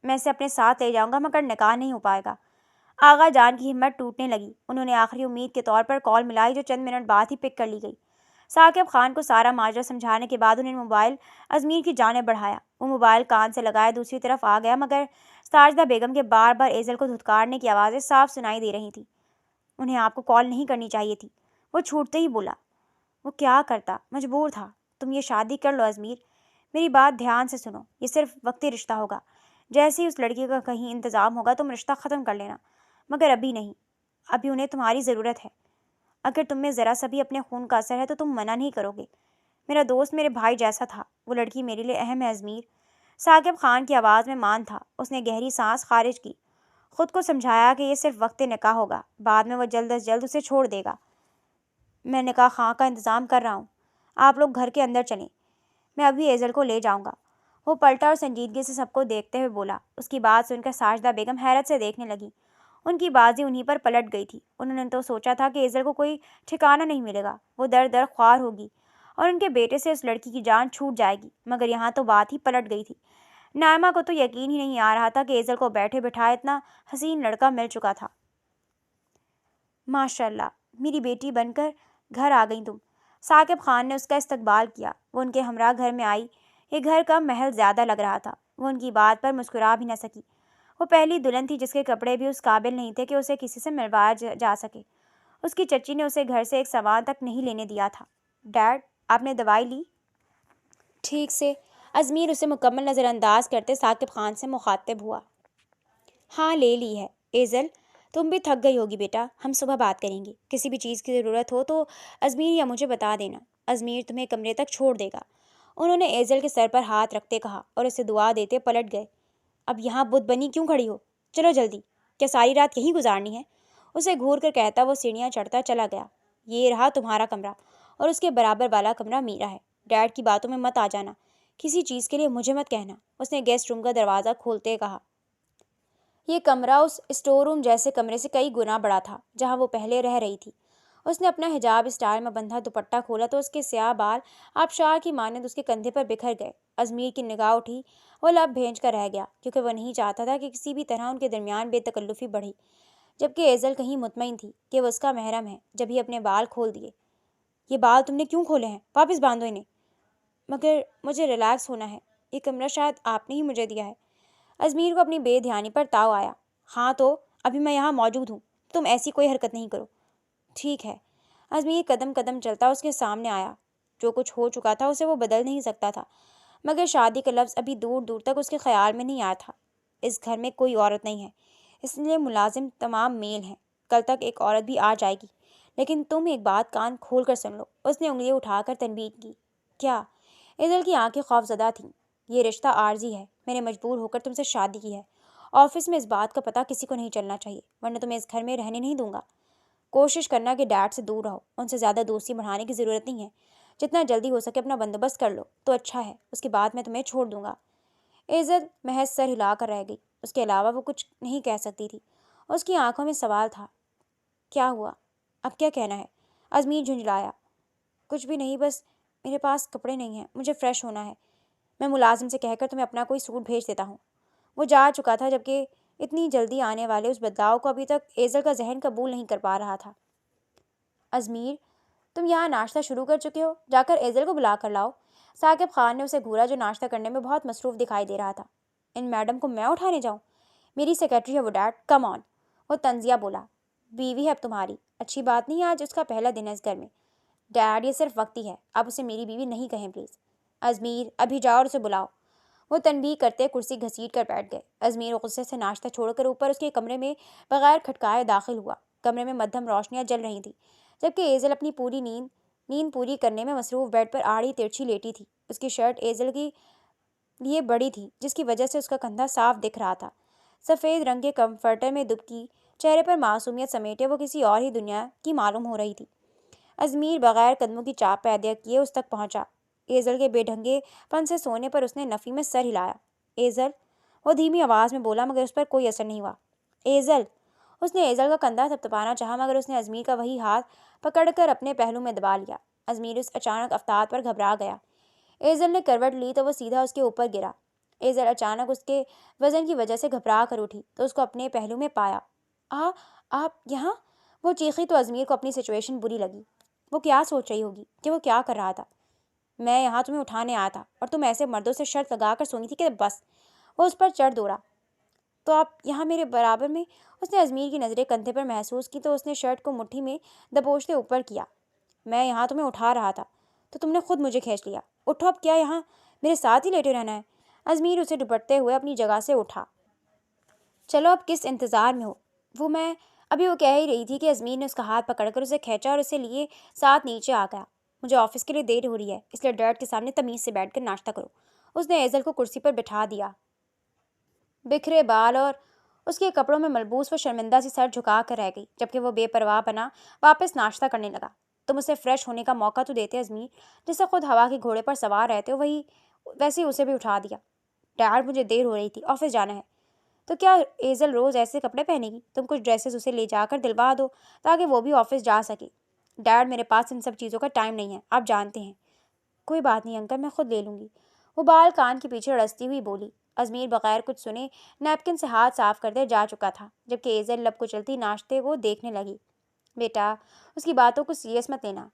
میں اسے اپنے ساتھ لے جاؤں گا مگر نکاح نہیں ہو پائے گا۔ آغا جان کی ہمت ٹوٹنے لگی۔ انہوں نے آخری امید کے طور پر کال ملائی جو چند منٹ بعد ہی پک کر لی گئی۔ ثاقب خان کو سارا ماجرا سمجھانے کے بعد انہوں نے موبائل ازمیر کی جانب بڑھایا۔ وہ موبائل کان سے لگائے دوسری طرف آ گیا مگر ساجدہ بیگم کے بار بار ایزل کو دھتکارنے کی آوازیں صاف سنائی دے رہی تھیں۔ انہیں آپ کو کال نہیں کرنی چاہیے تھی، وہ چھوٹتے ہی بولا۔ وہ کیا کرتا، مجبور تھا۔ تم یہ شادی کر لو ازمیر، میری بات دھیان سے سنو، یہ صرف وقتی رشتہ ہوگا۔ جیسے ہی اس لڑکی کا کہیں انتظام ہوگا تم رشتہ ختم کر لینا، مگر ابھی نہیں، ابھی انہیں تمہاری ضرورت ہے۔ اگر تم میں ذرا سا بھی اپنے خون کا اثر ہے تو تم منع نہیں کرو گے۔ میرا دوست میرے بھائی جیسا تھا، وہ لڑکی میرے لیے اہم ہے ازمیر۔ ثاقب خان کی آواز میں مان تھا۔ اس نے گہری سانس خارج کی، خود کو سمجھایا کہ یہ صرف وقت نکاح ہوگا، بعد میں وہ جلد از جلد اسے چھوڑ دے گا۔ میں نکاح خاں کا انتظام کر رہا ہوں، آپ لوگ گھر کے اندر چلیں، میں ابھی ایزل کو لے جاؤں گا۔ وہ پلٹا اور سنجیدگی سے سب کو دیکھتے ہوئے بولا۔ اس کی بات سن کر ساجدہ بیگم حیرت سے دیکھنے لگی۔ ان کی بازی انہی پر پلٹ گئی تھی۔ انہوں نے تو سوچا تھا کہ ایزل کو کوئی ٹھکانہ نہیں ملے گا، وہ در در خوار ہوگی اور ان کے بیٹے سے اس لڑکی کی جان چھوٹ جائے گی، مگر یہاں تو بات ہی پلٹ گئی تھی۔ نائمہ کو تو یقین ہی نہیں آ رہا تھا کہ ایزل کو بیٹھے بٹھائے اتنا حسین لڑکا مل چکا تھا۔ ماشاء اللہ، میری بیٹی بن کر گھر آ گئی تم۔ ثاقب خان نے اس کا استقبال کیا۔ وہ ان کے ہمراہ گھر میں آئی۔ یہ گھر کا محل زیادہ لگ رہا تھا۔ وہ ان کی بات پر مسکرا بھی نہ سکی۔ وہ پہلی دلہن تھی جس کے کپڑے بھی اس قابل نہیں تھے کہ اسے کسی سے ملوایا جا سکے۔ اس کی چچی نے اسے گھر سے ایک سامان تک نہیں لینے دیا تھا۔ ڈیڈ، آپ نے دوائی لی؟ ٹھیک سے؟ ازمیر اسے مکمل نظر انداز کرتے ثاقب خان سے مخاطب ہوا۔ ہاں لے لی ہے۔ ایزل، تم بھی تھک گئی ہوگی بیٹا، ہم صبح بات کریں گے۔ کسی بھی چیز کی ضرورت ہو تو ازمیر یا مجھے بتا دینا، ازمیر تمہیں کمرے تک چھوڑ دے گا۔ انہوں نے ایزل کے سر پر ہاتھ رکھتے کہا اور اسے دعا دیتے پلٹ گئے۔ اب یہاں بت بنی کیوں کھڑی ہو؟ چلو جلدی، کیا ساری رات یہیں گزارنی ہے؟ اسے گھور کر کہتا وہ سیڑھیاں چڑھتا چلا گیا۔ یہ رہا تمہارا کمرہ اور اس کے برابر والا کمرہ میرا ہے۔ ڈیڈ کی باتوں میں مت آ جانا، کسی چیز کے لیے مجھے مت کہنا۔ اس نے گیسٹ روم کا دروازہ کھولتے کہا۔ یہ کمرہ اس اسٹور روم جیسے کمرے سے کئی گنا بڑا تھا جہاں وہ پہلے رہ رہی تھی۔ اس نے اپنا حجاب اسٹائل میں بندھا دوپٹہ کھولا تو اس کے سیاہ بال آبشار کی مانند اس کے کندھے پر بکھر گئے۔ ازمیر کی نگاہ اٹھی، وہ لب بھیج کر رہ گیا کیونکہ وہ نہیں چاہتا تھا کہ کسی بھی طرح ان کے درمیان بے تکلفی بڑھی، جبکہ ایزل کہیں مطمئن تھی کہ وہ اس کا محرم ہے۔ جب ہی اپنے بال کھول دیے۔ یہ بال تم نے کیوں کھولے ہیں؟ واپس باندھو انہیں۔ مگر مجھے ریلیکس ہونا ہے، یہ کمرہ شاید آپ نے ہی مجھے دیا ہے۔ ازمیر کو اپنی بے دھیانی پر تاؤ آیا۔ ہاں تو ابھی میں یہاں موجود ہوں، تم ایسی کوئی حرکت نہیں کرو۔ ٹھیک ہے۔ ازمیر قدم قدم چلتا اس کے سامنے آیا۔ جو کچھ ہو چکا تھا اسے وہ بدل نہیں سکتا تھا، مگر شادی کا لفظ ابھی دور دور تک اس کے خیال میں نہیں آیا تھا۔ اس گھر میں کوئی عورت نہیں ہے، اس لیے ملازم تمام میل ہیں۔ کل تک ایک عورت بھی آ جائے گی، لیکن تم ایک بات کان کھول کر سن لو۔ اس نے انگلی اٹھا کر تنبیہ کی۔ کیا؟ ایزل کی آنکھیں خوفزدہ تھیں۔ یہ رشتہ عارضی ہے، میں نے مجبور ہو کر تم سے شادی کی ہے۔ آفس میں اس بات کا پتہ کسی کو نہیں چلنا چاہیے، ورنہ تمہیں اس گھر میں رہنے نہیں دوں گا۔ کوشش کرنا کہ ڈیڈ سے دور رہو، ان سے زیادہ دوستی بڑھانے کی ضرورت نہیں ہے۔ جتنا جلدی ہو سکے اپنا بندوبست کر لو تو اچھا ہے، اس کے بعد میں تمہیں چھوڑ دوں گا۔ ایزل محض سر ہلا کر رہ گئی، اس کے علاوہ وہ کچھ نہیں کہہ سکتی تھی۔ اس کی آنکھوں میں سوال تھا۔ کیا ہوا؟ اب کیا کہنا ہے؟ ازمیر جھنجھلایا۔ کچھ بھی نہیں، بس میرے پاس کپڑے نہیں ہیں، مجھے فریش ہونا ہے۔ میں ملازم سے کہہ کر تمہیں اپنا کوئی سوٹ بھیج دیتا ہوں۔ وہ جا چکا تھا جبکہ اتنی جلدی آنے والے اس بدلاؤ کو ابھی تک ایزل کا ذہن قبول نہیں کر پا رہا تھا۔ ازمیر، تم یہاں ناشتہ شروع کر چکے ہو، جا کر ایزل کو بلا کر لاؤ۔ ثاقب خان نے اسے گھورا جو ناشتہ کرنے میں بہت مصروف دکھائی دے رہا تھا۔ ان میڈم کو میں اٹھانے جاؤں؟ میری سیکرٹری ہے وہ ڈیڈ، کم آن۔ وہ طنزیہ بولا۔ بیوی ہے اب تمہاری، اچھی بات نہیں، آج اس کا پہلا دن ہے اس گھر میں۔ ڈیڈ یہ صرف وقتی ہے، آپ اسے میری بیوی نہیں کہیں پلیز۔ ازمیر، ابھی جاؤ اور اسے بلاؤ۔ وہ تنبیہ کرتے کرسی گھسیٹ کر بیٹھ گئے۔ ازمیر غصے سے ناشتہ چھوڑ کر اوپر اس کے کمرے میں بغیر کھٹکائے داخل ہوا۔ کمرے میں مدھم روشنیاں جل رہی تھیں، جبکہ ایزل اپنی نیند پوری کرنے میں مصروف بیڈ پر آڑی ترچھی لیٹی تھی۔ اس کی شرٹ ایزل کی لیے بڑی تھی، جس کی وجہ سے اس کا کندھا صاف دکھ رہا تھا۔ سفید رنگ کے کمفرٹر میں دبکی چہرے پر معصومیت سمیٹے وہ کسی اور ہی دنیا کی معلوم ہو رہی تھی۔ ازمیر بغیر قدموں کی چاپ پیدا کیے اس تک پہنچا۔ ایزل کے بے ڈھنگے پن سے سونے پر اس نے نفی میں سر ہلایا۔ ایزل، وہ دھیمی آواز میں بولا مگر اس پر کوئی اثر نہیں ہوا۔ ایزل، اس نے ایزل کا کندھا تھپتھپانا چاہا مگر اس نے ازمیر کا وہی ہاتھ پکڑ کر اپنے پہلو میں دبا لیا۔ ازمیر اس اچانک افتاد پر گھبرا گیا۔ ایزل نے کروٹ لی تو وہ سیدھا اس کے اوپر گرا۔ ایزل اچانک اس کے وزن کی وجہ سے گھبرا کر اٹھی تو اس کو اپنے پہلو میں پایا۔ آپ یہاں؟ وہ چیخی تو ازمیر کو اپنی سچویشن بری لگی۔ وہ کیا سوچ رہی ہوگی کہ وہ کیا کر رہا تھا؟ میں یہاں تمہیں اٹھانے آیا تھا اور تم ایسے مردوں سے شرط لگا کر سونی تھی کہ بس۔ وہ اس پر چڑھ دوڑا۔ تو آپ یہاں میرے برابر میں؟ اس نے ازمیر کی نظریں کندھے پر محسوس کی تو اس نے شرٹ کو مٹھی میں دبوچتے اوپر کیا۔ میں یہاں تمہیں اٹھا رہا تھا تو تم نے خود مجھے کھینچ لیا۔ اٹھو، اب کیا یہاں میرے ساتھ ہی لیٹے رہنا ہے؟ ازمیر اسے ڈپٹتے ہوئے اپنی جگہ سے اٹھا۔ چلو اب کس انتظار میں ہو؟ وہ کہہ ہی رہی تھی کہ ازمیر نے اس کا ہاتھ پکڑ کر اسے کھینچا اور اسے لیے ساتھ نیچے آ گیا۔ مجھے آفس کے لیے دیر ہو رہی ہے، اس لیے ڈیڈ کے سامنے تمیز سے بیٹھ کر ناشتہ کرو۔ اس نے ایزل کو کرسی پر بٹھا دیا۔ بکھرے بال اور اس کے کپڑوں میں ملبوس وہ شرمندہ سی سر جھکا کر رہ گئی، جبکہ وہ بے پرواہ بنا واپس ناشتہ کرنے لگا۔ تم اسے فریش ہونے کا موقع تو دیتے ازمیر، جیسے خود ہوا کے گھوڑے پر سوار رہتے ہو، ویسے ہی اسے بھی اٹھا دیا۔ ڈیڈ مجھے دیر ہو رہی تھی، آفس جانا ہے۔ تو کیا ایزل روز ایسے کپڑے پہنے گی؟ تم کچھ ڈریسز اسے لے جا کر دلوا دو تاکہ وہ بھی آفس جا سکے۔ ڈیڈ میرے پاس ان سب چیزوں کا ٹائم نہیں ہے، آپ جانتے ہیں۔ کوئی بات نہیں انکل، میں خود لے لوں گی، وہ بال کان کے پیچھے رستی ہوئی بولی۔ ازمیر بغیر کچھ سنے نیپکن سے ہاتھ صاف کرتے جا چکا تھا، جبکہ ایزل لب کو چلتی ناشتے کو دیکھنے لگی۔ بیٹا، اس کی باتوں کو سیریس مت لینا،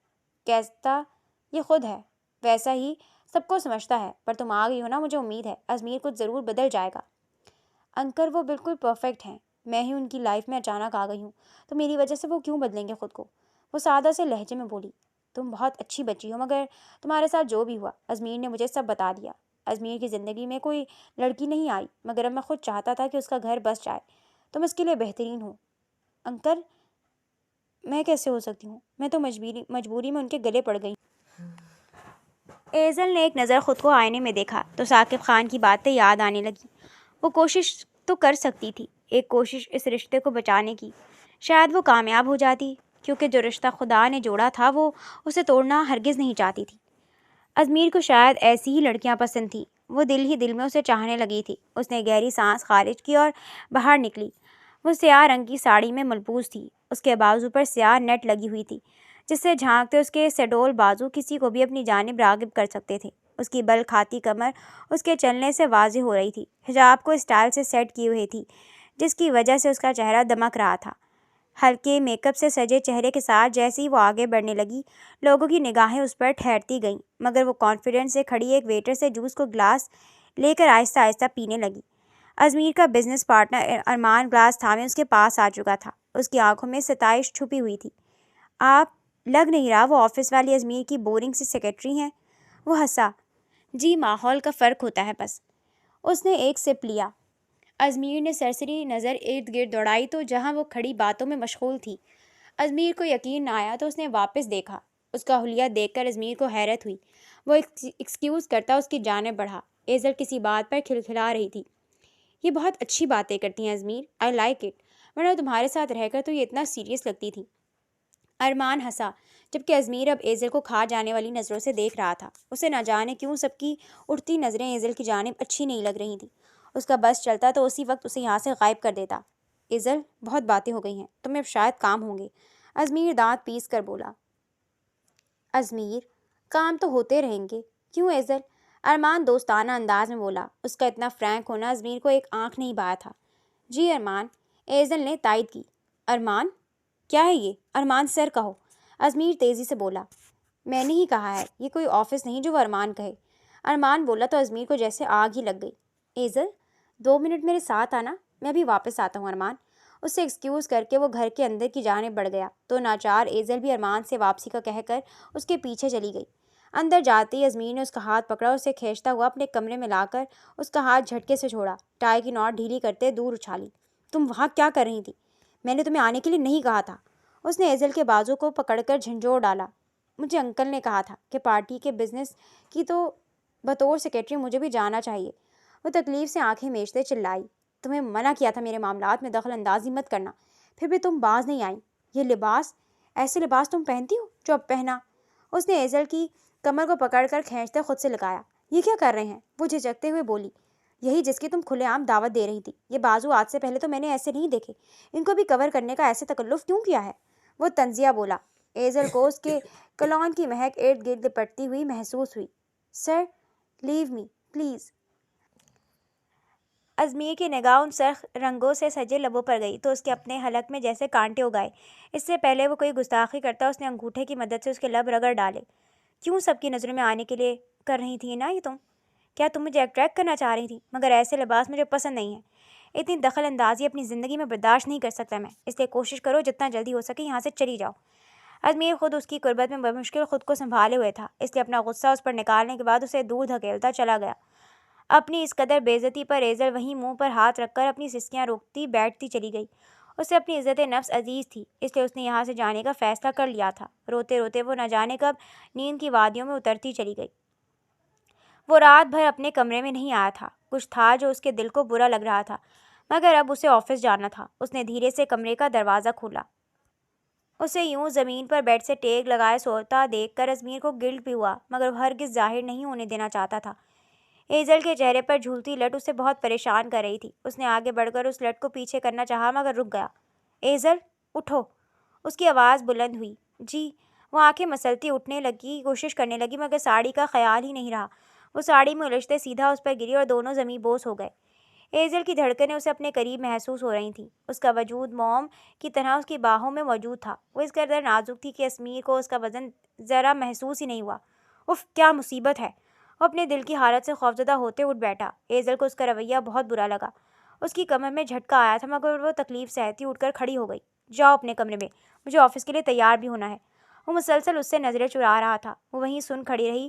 کہتا یہ خود ہے، ویسا ہی سب کو سمجھتا ہے، پر تم آ گئی ہو نا، مجھے امید ہے ازمیر کچھ ضرور بدل جائے گا۔ انکل وہ بالکل پرفیکٹ ہیں، میں ہی ان کی لائف میں اچانک آ گئی ہوں، تو میری وجہ سے وہ کیوں بدلیں گے خود کو؟ وہ سادہ سے لہجے میں بولی۔ تم بہت اچھی بچی ہو، مگر تمہارے ساتھ جو بھی ہوا ازمیر نے مجھے سب بتا دیا۔ ازمیر کی زندگی میں کوئی لڑکی نہیں آئی، مگر اب میں خود چاہتا تھا کہ اس کا گھر بس جائے، تم اس کے لیے بہترین ہو۔ انکل میں کیسے ہو سکتی ہوں؟ میں تو مجبوری میں ان کے گلے پڑ گئی۔ ایزل نے ایک نظر خود کو آئینے میں دیکھا تو ثاقب خان کی باتیں یاد آنے لگی۔ وہ کوشش تو کر سکتی تھی، ایک کوشش اس رشتے کو بچانے کی، شاید وہ کامیاب ہو جاتی، کیونکہ جو رشتہ خدا نے جوڑا تھا وہ اسے توڑنا ہرگز نہیں چاہتی تھی۔ ازمیر کو شاید ایسی ہی لڑکیاں پسند تھیں، وہ دل ہی دل میں اسے چاہنے لگی تھی۔ اس نے گہری سانس خارج کی اور باہر نکلی۔ وہ سیاہ رنگ کی ساڑی میں ملبوس تھی، اس کے بازو پر سیاہ نیٹ لگی ہوئی تھی، جس سے جھانکتے اس کے سڈول بازو کسی کو بھی اپنی جانب راغب کر سکتے تھے۔ اس کی بل کھاتی کمر اس کے چلنے سے واضح ہو رہی تھی، حجاب کو اسٹائل سے سیٹ کی ہوئی تھی، جس کی وجہ سے اس کا چہرہ دمک رہا تھا۔ ہلکے میک اپ سے سجے چہرے کے ساتھ جیسے ہی وہ آگے بڑھنے لگی، لوگوں کی نگاہیں اس پر ٹھہرتی گئیں، مگر وہ کانفیڈنس سے کھڑی ایک ویٹر سے جوس کو گلاس لے کر آہستہ آہستہ پینے لگی۔ ازمیر کا بزنس پارٹنر ارمان گلاس تھامے اس کے پاس آ چکا تھا، اس کی آنکھوں میں ستائش چھپی ہوئی تھی۔ آپ لگ نہیں رہا وہ آفس والی ازمیر کی بورنگ سی سیکرٹری ہیں، وہ ہنسا۔ جی ماحول کا فرق ہوتا ہے بس۔ اس نے ایک سپ لیا۔ ازمیر نے سرسری نظر ارد گرد دوڑائی تو جہاں وہ کھڑی باتوں میں مشغول تھی، ازمیر کو یقین نہ آیا تو اس نے واپس دیکھا۔ اس کا حلیہ دیکھ کر ازمیر کو حیرت ہوئی۔ وہ ایکسکیوز کرتا اس کی جانب بڑھا۔ ایزل کسی بات پر کھلکھلا رہی تھی۔ یہ بہت اچھی باتیں کرتی ہیں ازمیر، آئی لائک اٹ، ورنہ تمہارے ساتھ رہ کر تو یہ اتنا سیریس لگتی تھی۔ ارمان ہنسا، جبکہ ازمیر اب ایزل کو کھا جانے والی نظروں سے دیکھ رہا تھا۔ اسے نہ جانے کیوں سب کی اٹھتی نظریں ایزل کی جانب اچھی نہیں لگ رہی تھیں۔ اس کا بس چلتا تو اسی وقت اسے یہاں سے غائب کر دیتا۔ ایزل بہت باتیں ہو گئی ہیں، تمہیں اب شاید کام ہوں گے، ازمیر دانت پیس کر بولا۔ ازمیر کام تو ہوتے رہیں گے، کیوں ایزل؟ ارمان دوستانہ انداز میں بولا۔ اس کا اتنا فرینک ہونا ازمیر کو ایک آنکھ نہیں بایا تھا۔ جی ارمان، ایزل نے تائید کی۔ ارمان کیا ہے یہ؟ ارمان سر کہو، ازمیر تیزی سے بولا۔ میں نے ہی کہا ہے، یہ کوئی آفس نہیں جو وہ ارمان کہے۔ ارمان بولا تو ازمیر کو جیسے آگ ہی لگ گئی۔ ایزل 2 منٹ میرے ساتھ آنا، میں بھی واپس آتا ہوں ارمان۔ اس سے ایکسکیوز کر کے وہ گھر کے اندر کی جانب بڑھ گیا تو ناچار ایزل بھی ارمان سے واپسی کا کہہ کر اس کے پیچھے چلی گئی۔ اندر جاتے ہی ازمیر نے اس کا ہاتھ پکڑا اور اسے کھینچتا ہوا اپنے کمرے میں لا کر اس کا ہاتھ جھٹکے سے چھوڑا، ٹائی کی نوٹ ڈھیلی کرتے دور اچھالی۔ تم وہاں کیا کر رہی تھی؟ میں نے تمہیں آنے کے لیے نہیں کہا تھا۔ اس نے ایزل کے بازو کو پکڑ کر جھنجھوڑ ڈالا۔ مجھے انکل نے کہا تھا کہ پارٹی کے بزنس کی تو بطور سیکرٹری مجھے بھی جانا چاہیے۔ وہ تکلیف سے آنکھیں میچتے چلائی۔ تمہیں منع کیا تھا میرے معاملات میں دخل اندازی مت کرنا، پھر بھی تم باز نہیں آئی۔ یہ لباس، ایسے لباس تم پہنتی ہو جو اب پہنا؟ اس نے ایزل کی کمر کو پکڑ کر کھینچتے خود سے لگایا۔ یہ کیا کر رہے ہیں؟ وہ جھجکتے ہوئے بولی۔ یہی جس کی تم کھلے عام دعوت دے رہی تھی۔ یہ بازو آج سے پہلے تو میں نے ایسے نہیں دیکھے، ان کو بھی کور کرنے کا ایسے تکلف کیوں کیا ہے؟ وہ طنزیہ بولا۔ ایزل کو اس کے کلون کی مہک ارد گرد لپٹتی ہوئی محسوس ہوئی۔ سر لیو می پلیز۔ ازمیر کی نگاہ ان سرخ رنگوں سے سجے لبوں پر گئی تو اس کے اپنے حلق میں جیسے کانٹے اگائے۔ اس سے پہلے وہ کوئی گستاخی کرتا اس نے انگوٹھے کی مدد سے اس کے لب رگڑ ڈالے۔ کیوں سب کی نظروں میں آنے کے لیے کر رہی تھی نا یہ تم؟ کیا تم مجھے اٹریکٹ کرنا چاہ رہی تھی؟ مگر ایسے لباس مجھے پسند نہیں ہے، اتنی دخل اندازی اپنی زندگی میں برداشت نہیں کر سکتا میں، اس لیے کوشش کرو جتنا جلدی ہو سکے یہاں سے چلی جاؤ۔ ازمیر خود اس کی قربت میں بمشکل خود کو سنبھالے ہوئے تھا، اس لیے اپنا غصہ اس پر نکالنے کے بعد اسے دور دھکیلتا چلا گیا۔ اپنی اس قدر بے عزتی پر ایزل وہیں منہ پر ہاتھ رکھ کر اپنی سسکیاں روکتی بیٹھتی چلی گئی۔ اسے اپنی عزت نفس عزیز تھی، اس لیے اس نے یہاں سے جانے کا فیصلہ کر لیا تھا۔ روتے روتے وہ نہ جانے کب نیند کی وادیوں میں اترتی چلی گئی۔ وہ رات بھر اپنے کمرے میں نہیں آیا تھا، کچھ تھا جو اس کے دل کو برا لگ رہا تھا، مگر اب اسے آفس جانا تھا۔ اس نے دھیرے سے کمرے کا دروازہ کھولا۔ اسے یوں زمین پر بیڈ سے ٹیک لگائے سوتا دیکھ کر ازمیر کو گلٹ بھی ہوا، مگر وہ ہرگز ظاہر نہیں ہونے دینا چاہتا تھا۔ ایزل کے چہرے پر جھولتی لٹ اسے بہت پریشان کر رہی تھی۔ اس نے آگے بڑھ کر اس لٹ کو پیچھے کرنا چاہا مگر رک گیا۔ ایزل اٹھو، اس کی آواز بلند ہوئی۔ جی۔ وہ آنکھیں مسلتی اٹھنے لگی، کوشش کرنے لگی مگر ساڑی کا خیال ہی نہیں رہا۔ وہ ساڑی میں الجھتے سیدھا اس پر گری اور دونوں زمیں بوس ہو گئے۔ ایزل کی دھڑکنیں اسے اپنے قریب محسوس ہو رہی تھیں، اس کا وجود موم کی طرح اس کی باہوں میں موجود تھا۔ وہ اس قدر نازک تھی کہ ازمیر کو اس کا وزن ذرا محسوس ہی نہیں ہوا۔ اف کیا مصیبت ہے! وہ اپنے دل کی حالت سے خوفزدہ ہوتے اٹھ بیٹھا۔ ایزل کو اس کا رویہ بہت برا لگا۔ اس کی کمر میں جھٹکا آیا تھا مگر وہ تکلیف سہتی اٹھ کر کھڑی ہو گئی۔ جاؤ اپنے کمرے میں، مجھے آفس کے لیے تیار بھی ہونا ہے۔ وہ مسلسل اس سے نظریں چرا رہا تھا۔ وہ وہیں سن کھڑی رہی۔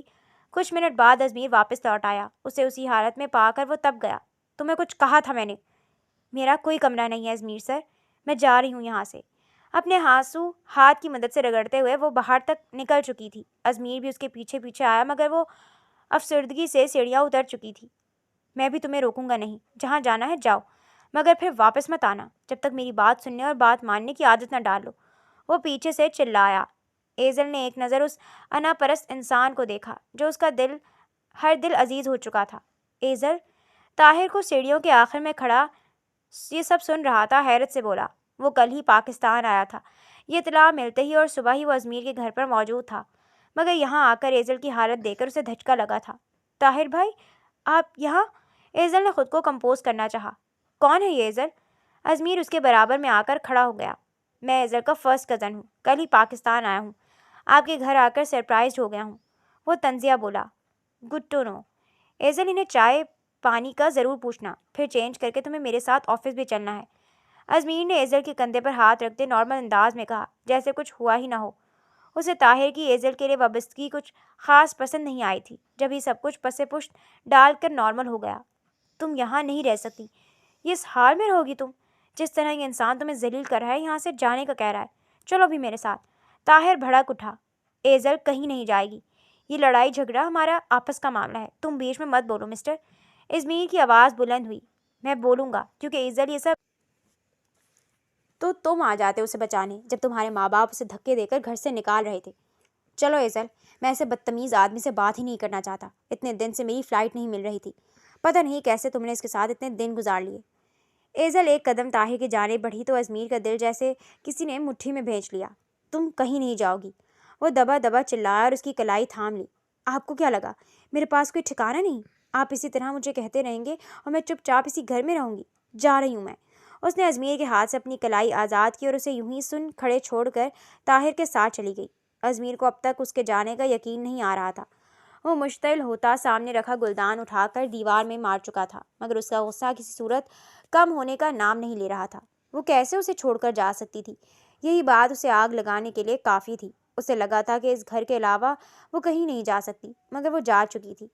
کچھ منٹ بعد ازمیر واپس لوٹ آیا۔ اسے اسی حالت میں پا کر وہ تب گیا۔ تمہیں کچھ کہا تھا میں نے؟ میرا کوئی کمرہ نہیں ہے ازمیر سر، میں جا رہی ہوں یہاں سے۔ اپنے ہاتھ کی مدد سے رگڑتے ہوئے وہ باہر تک نکل چکی تھی۔ ازمیر بھی اس کے پیچھے پیچھے آیا مگر وہ افسردگی سے سیڑھیاں اتر چکی تھی۔ میں بھی تمہیں روکوں گا نہیں، جہاں جانا ہے جاؤ، مگر پھر واپس مت آنا جب تک میری بات سننے اور بات ماننے کی عادت نہ ڈال لو۔ وہ پیچھے سے چلایا۔ ایزل نے ایک نظر اس انا پرست انسان کو دیکھا جو اس کا ہر دل عزیز ہو چکا تھا۔ ایزل! طاہر کو سیڑھیوں کے آخر میں کھڑا یہ سب سن رہا تھا، حیرت سے بولا۔ وہ کل ہی پاکستان آیا تھا، یہ اطلاع ملتے ہی اور صبح ہی وہ ازمیر کے گھر پر موجود تھا، مگر یہاں آ کر ایزل کی حالت دیکھ کر اسے دھچکا لگا تھا۔ طاہر بھائی آپ یہاں؟ ایزل نے خود کو کمپوز کرنا چاہا۔ کون ہے یہ ایزل؟ ازمیر اس کے برابر میں آ کر کھڑا ہو گیا۔ میں ایزل کا فرسٹ کزن ہوں، کل ہی پاکستان آیا ہوں، آپ کے گھر آ کر سرپرائزڈ ہو گیا ہوں۔ وہ طنزیہ بولا۔ Good to know. ایزل انہیں چائے پانی کا ضرور پوچھنا، پھر چینج کر کے تمہیں میرے ساتھ آفس بھی چلنا ہے۔ ازمیر نے ایزل کے کندھے پر ہاتھ رکھتے نارمل انداز میں کہا، جیسے کچھ ہوا ہی نہ ہو۔ اسے طاہر کی ایزل کے لیے وابستگی کچھ خاص پسند نہیں آئی تھی۔ جب یہ سب کچھ پس پشت ڈال کر نارمل ہو گیا۔ تم یہاں نہیں رہ سکتی، یہ اس حال میں رہو گی تم؟ جس طرح یہ انسان تمہیں ذلیل کر رہا ہے، یہاں سے جانے کا کہہ رہا ہے، چلو بھی میرے ساتھ۔ طاہر بھڑک اٹھا۔ ایزل کہیں نہیں جائے گی، یہ لڑائی جھگڑا ہمارا آپس کا معاملہ ہے، تم بیچ میں مت بولو مسٹر۔ ازمیر کی آواز بلند ہوئی۔ میں بولوں گا کیونکہ ایزل یہ سب تو تم آ جاتے اسے بچانے جب تمہارے ماں باپ اسے دھکے دے کر گھر سے نکال رہے تھے۔ چلو ایزل، میں ایسے بدتمیز آدمی سے بات ہی نہیں کرنا چاہتا، اتنے دن سے میری فلائٹ نہیں مل رہی تھی، پتہ نہیں کیسے تم نے اس کے ساتھ اتنے دن گزار لیے۔ ایزل ایک قدم طاہر کی جانب بڑھی تو ازمیر کا دل جیسے کسی نے مٹھی میں بھینچ لیا۔ تم کہیں نہیں جاؤ گی، وہ دبا دبا چلایا اور اس کی کلائی تھام لی۔ آپ کو کیا لگا میرے پاس کوئی ٹھکانہ نہیں؟ آپ اسی طرح مجھے کہتے رہیں گے اور میں چپ چاپ اسی گھر میں رہوں گی؟ جا رہی ہوں میں۔ اس نے ازمیر کے ہاتھ سے اپنی کلائی آزاد کی اور اسے یوں ہی سن کھڑے چھوڑ کر طاہر کے ساتھ چلی گئی۔ ازمیر کو اب تک اس کے جانے کا یقین نہیں آ رہا تھا۔ وہ مشتعل ہوتا سامنے رکھا گلدان اٹھا کر دیوار میں مار چکا تھا، مگر اس کا غصہ کسی صورت کم ہونے کا نام نہیں لے رہا تھا۔ وہ کیسے اسے چھوڑ کر جا سکتی تھی؟ یہی بات اسے آگ لگانے کے لیے کافی تھی۔ اسے لگا تھا کہ اس گھر کے علاوہ وہ کہیں نہیں جا سکتی، مگر وہ جا چکی تھی۔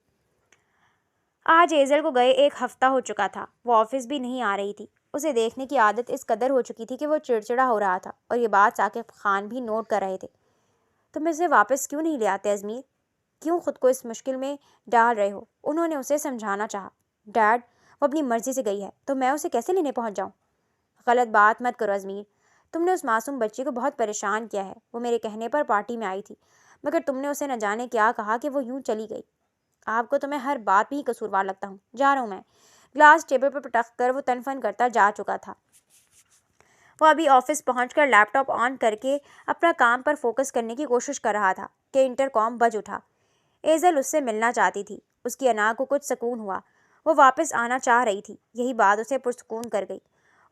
آج ایزل کو گئے ایک ہفتہ ہو چکا تھا، وہ آفس بھی نہیں آ رہی تھی۔ اسے دیکھنے کی عادت اس قدر ہو چکی تھی کہ وہ چڑچڑا ہو رہا تھا، اور یہ بات ثاقب خان بھی نوٹ کر رہے تھے۔ تم اسے واپس کیوں نہیں لے آتے ازمیر؟ کیوں خود کو اس مشکل میں ڈال رہے ہو؟ انہوں نے اسے سمجھانا چاہا۔ ڈیڈ، وہ اپنی مرضی سے گئی ہے تو میں اسے کیسے لینے پہنچ جاؤں؟ غلط بات مت کرو ازمیر، تم نے اس معصوم بچی کو بہت پریشان کیا ہے۔ وہ میرے کہنے پر پارٹی میں آئی تھی، مگر تم نے اسے نہ جانے کیا کہا کہ وہ یوں چلی گئی۔ آپ کو تو میں ہر بات میں ہی قصوروار لگتا ہوں۔ جا رہا ہوں میں۔ گلاس ٹیبل پر پٹک کر وہ تن فن کرتا جا چکا تھا۔ وہ ابھی آفس پہنچ کر لیپ ٹاپ آن کر کے اپنا کام پر فوکس کرنے کی کوشش کر رہا تھا کہ انٹر کام بج اٹھا۔ ایزل اس سے ملنا چاہتی تھی۔ اس کی انا کو کچھ سکون ہوا، وہ واپس آنا چاہ رہی تھی۔ یہی بات اسے پرسکون کر گئی۔